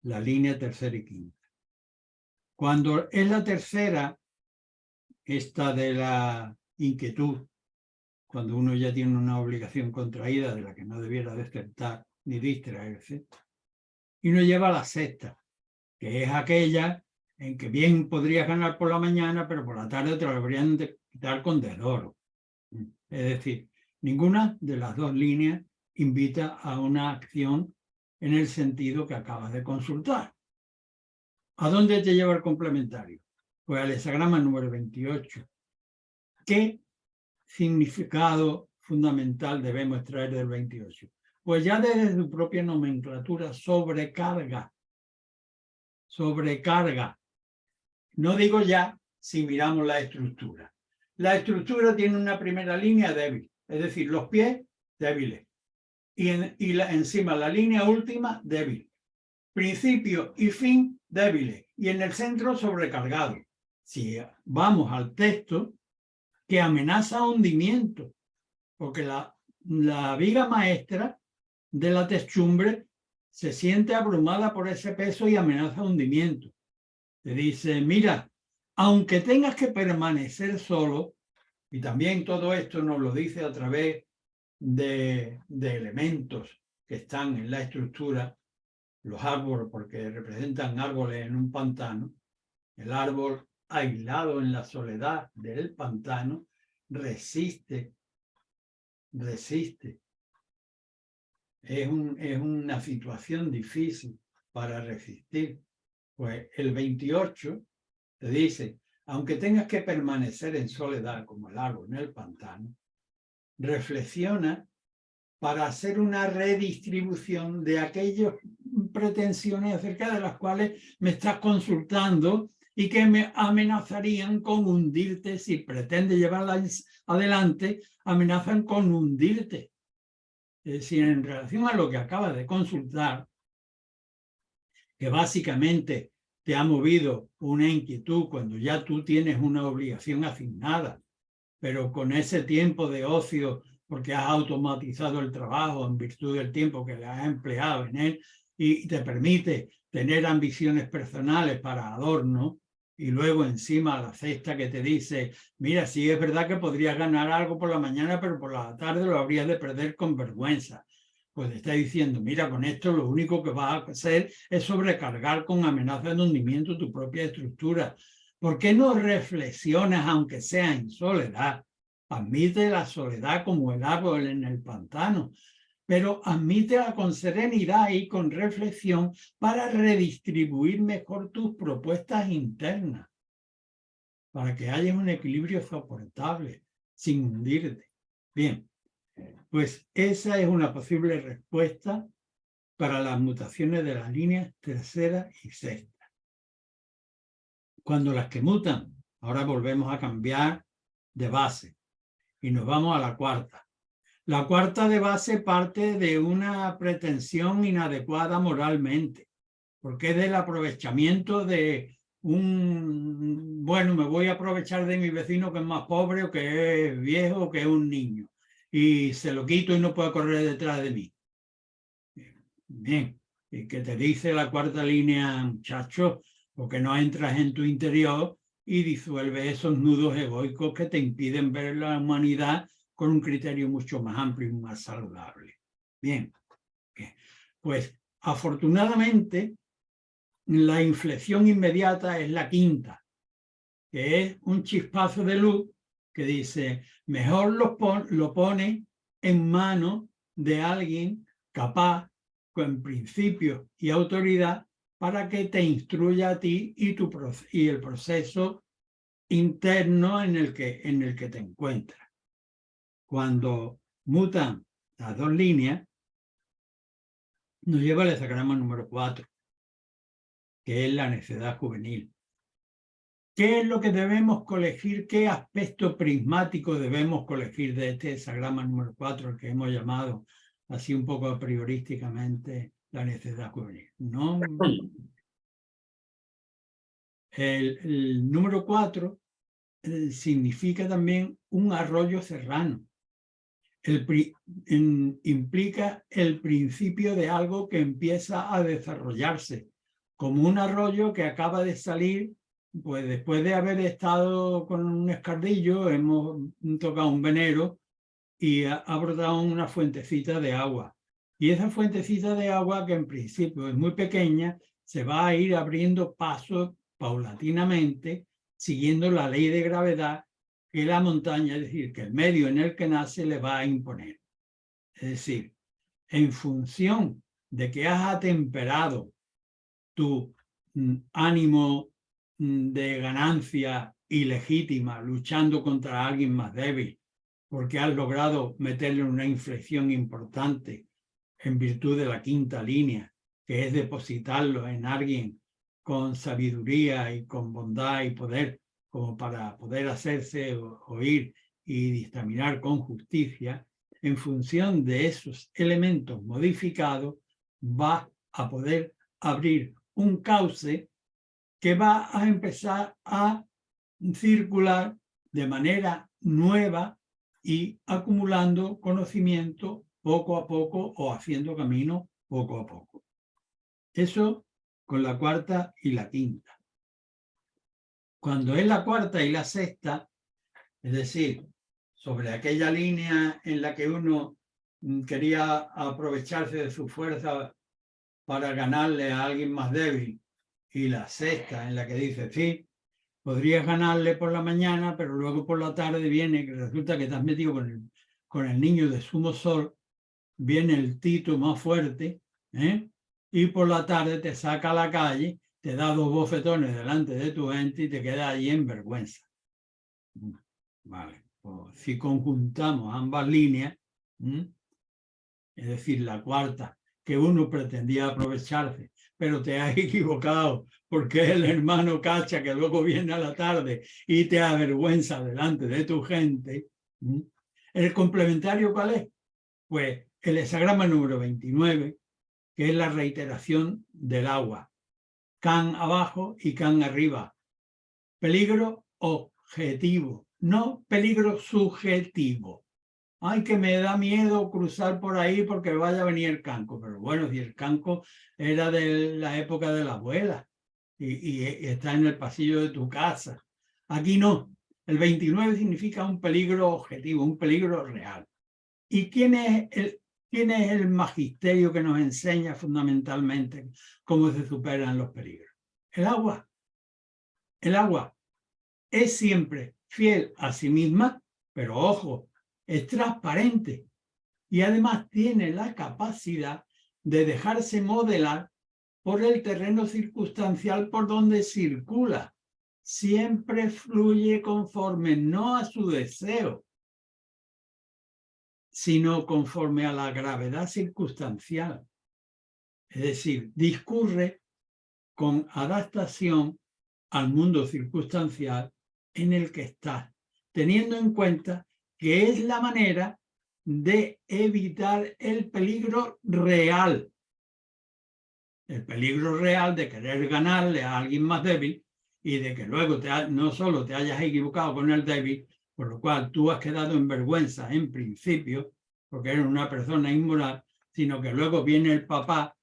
Speaker 1: la línea tercera y quinta. Cuando es la tercera, esta de la inquietud, cuando uno ya tiene una obligación contraída de la que no debiera desertar ni distraerse, y nos lleva a la sexta, que es aquella en que bien podrías ganar por la mañana, pero por la tarde te lo deberían de quitar con desdoro. Es decir, ninguna de las dos líneas invita a una acción en el sentido que acabas de consultar. ¿A dónde te lleva el complementario? Pues al hexagrama número 28. ¿Qué significado fundamental debemos extraer del 28? Pues ya desde su propia nomenclatura, sobrecarga. Sobrecarga. No digo ya si miramos la estructura. La estructura tiene una primera línea débil, es decir, los pies débiles. Y encima la línea última débil. Principio y fin débiles. Y en el centro sobrecargado. Si vamos al texto, que amenaza hundimiento, porque la viga maestra de la techumbre se siente abrumada por ese peso y amenaza hundimiento. Te dice, mira, aunque tengas que permanecer solo, y también todo esto nos lo dice a través de elementos que están en la estructura, los árboles, porque representan árboles en un pantano, el árbol aislado en la soledad del pantano, resiste. Es una situación difícil para resistir. Pues el 28 te dice, aunque tengas que permanecer en soledad como el árbol en el pantano, reflexiona para hacer una redistribución de aquellas pretensiones acerca de las cuales me estás consultando y que me amenazarían con hundirte si pretendes llevarlas adelante, amenazan con hundirte. Es decir, en relación a lo que acabas de consultar, que básicamente te ha movido una inquietud cuando ya tú tienes una obligación asignada, pero con ese tiempo de ocio, porque has automatizado el trabajo en virtud del tiempo que le has empleado en él, y te permite tener ambiciones personales para adorno, y luego encima la cesta que te dice, mira, sí es verdad que podrías ganar algo por la mañana, pero por la tarde lo habrías de perder con vergüenza. Pues te está diciendo, mira, con esto lo único que vas a hacer es sobrecargar con amenaza de hundimiento tu propia estructura. ¿Por qué no reflexionas, aunque sea en soledad? Admite la soledad como el árbol en el pantano, pero admítela con serenidad y con reflexión para redistribuir mejor tus propuestas internas, para que haya un equilibrio soportable, sin hundirte. Bien, pues esa es una posible respuesta para las mutaciones de las líneas tercera y sexta. Cuando las que mutan, ahora volvemos a cambiar de base y nos vamos a la cuarta. La cuarta de base parte de una pretensión inadecuada moralmente, porque es del aprovechamiento de bueno, me voy a aprovechar de mi vecino que es más pobre o que es viejo o que es un niño, y se lo quito y no puede correr detrás de mí. Bien, y que te dice la cuarta línea, muchacho, porque no entras en tu interior y disuelve esos nudos egoicos que te impiden ver la humanidad con un criterio mucho más amplio y más saludable. Bien, pues afortunadamente la inflexión inmediata es la quinta, que es un chispazo de luz que dice, mejor lo pone en manos de alguien capaz, con principios y autoridad, para que te instruya a ti y el proceso interno en el que te encuentras. Cuando mutan las dos líneas, nos lleva al hexagrama número 4, que es la necedad juvenil. ¿Qué es lo que debemos colegir? ¿Qué aspecto prismático debemos colegir de este hexagrama número 4, el que hemos llamado así un poco a priorísticamente la necedad juvenil? No. El número 4 significa también un arroyo serrano. Implica el principio de algo que empieza a desarrollarse, como un arroyo que acaba de salir, pues después de haber estado con un escardillo, hemos tocado un venero y ha brotado una fuentecita de agua. Y esa fuentecita de agua, que en principio es muy pequeña, se va a ir abriendo paso paulatinamente, siguiendo la ley de gravedad que la montaña, es decir, que el medio en el que nace le va a imponer. Es decir, en función de que has atemperado tu ánimo de ganancia ilegítima luchando contra alguien más débil, porque has logrado meterle una inflexión importante en virtud de la quinta línea, que es depositarlo en alguien con sabiduría y con bondad y poder, como para poder hacerse oír y dictaminar con justicia. En función de esos elementos modificados, va a poder abrir un cauce que va a empezar a circular de manera nueva y acumulando conocimiento poco a poco o haciendo camino poco a poco. Eso con la cuarta y la quinta. Cuando es la cuarta y la sexta, es decir, sobre aquella línea en la que uno quería aprovecharse de su fuerza para ganarle a alguien más débil, y la sexta en la que dice, sí, podrías ganarle por la mañana, pero luego por la tarde viene, que resulta que te has metido con el niño de sumo sol, viene el tito más fuerte, y por la tarde te saca a la calle, te da 2 bofetones delante de tu gente y te queda allí en vergüenza. Vale, pues si conjuntamos ambas líneas, es decir, la cuarta, que uno pretendía aprovecharse, pero te has equivocado porque es el hermano cacha que luego viene a la tarde y te avergüenza delante de tu gente. ¿El complementario cuál es? Pues el hexagrama número 29, que es la reiteración del agua. Can abajo y can arriba. Peligro objetivo, no peligro subjetivo. Ay, que me da miedo cruzar por ahí porque vaya a venir el canco. Pero bueno, si el canco era de la época de la abuela y está en el pasillo de tu casa. Aquí no. El 29 significa un peligro objetivo, un peligro real. ¿Y quién es el magisterio que nos enseña fundamentalmente cómo se superan los peligros? El agua. El agua es siempre fiel a sí misma, pero ojo, es transparente y además tiene la capacidad de dejarse modelar por el terreno circunstancial por donde circula. Siempre fluye conforme no a su deseo, sino conforme a la gravedad circunstancial. Es decir, discurre con adaptación al mundo circunstancial en el que está, teniendo en cuenta que es la manera de evitar el peligro real. El peligro real de querer ganarle a alguien más débil y de que luego no solo te hayas equivocado con el débil, por lo cual tú has quedado en vergüenza en principio, porque eres una persona inmoral, sino que luego viene el papá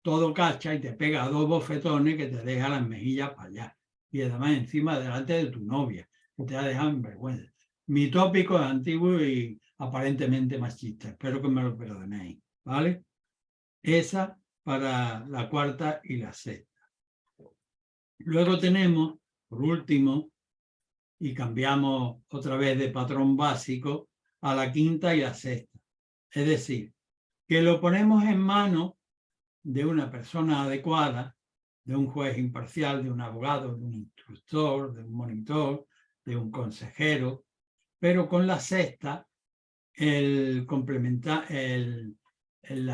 Speaker 1: todo cacha y te pega 2 bofetones que te deja las mejillas para allá. Y además encima delante de tu novia, que te ha dejado en vergüenza. Mi tópico es antiguo y aparentemente machista. Espero que me lo perdonéis, ¿vale? Esa para la cuarta y la sexta. Luego tenemos, por último, y cambiamos otra vez de patrón básico, a la quinta y la sexta. Es decir, que lo ponemos en manos de una persona adecuada, de un juez imparcial, de un abogado, de un instructor, de un monitor, de un consejero, pero con la sexta, la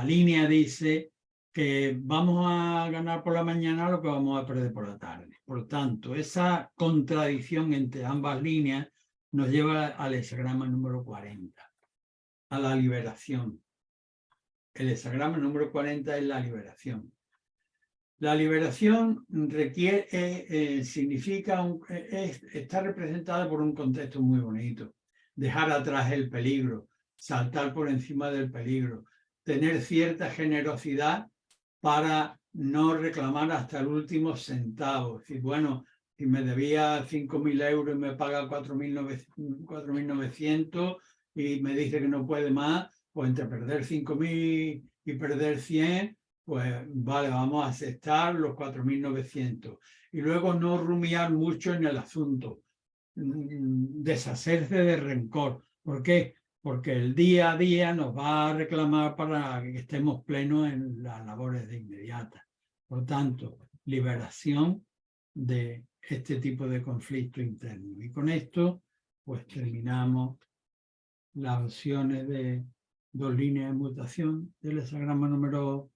Speaker 1: línea dice que vamos a ganar por la mañana lo que vamos a perder por la tarde. Por tanto, esa contradicción entre ambas líneas nos lleva al hexagrama número 40, a la liberación. El hexagrama número 40 es la liberación. La liberación está representada por un contexto muy bonito. Dejar atrás el peligro, saltar por encima del peligro, tener cierta generosidad para no reclamar hasta el último centavo. Es decir, bueno, si me debía 5.000 euros y me paga 4.900 y me dice que no puede más, pues entre perder 5.000 y perder 100, pues vale, vamos a aceptar los 4.900. Y luego no rumiar mucho en el asunto, deshacerse de rencor. ¿Por qué? Porque el día a día nos va a reclamar para que estemos plenos en las labores de inmediata. Por tanto, liberación de este tipo de conflicto interno. Y con esto, pues terminamos las opciones de 2 líneas de mutación del hexagrama número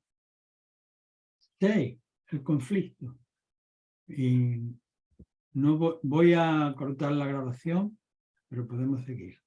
Speaker 1: 6, el conflicto. Y no voy a cortar la grabación, pero podemos seguir.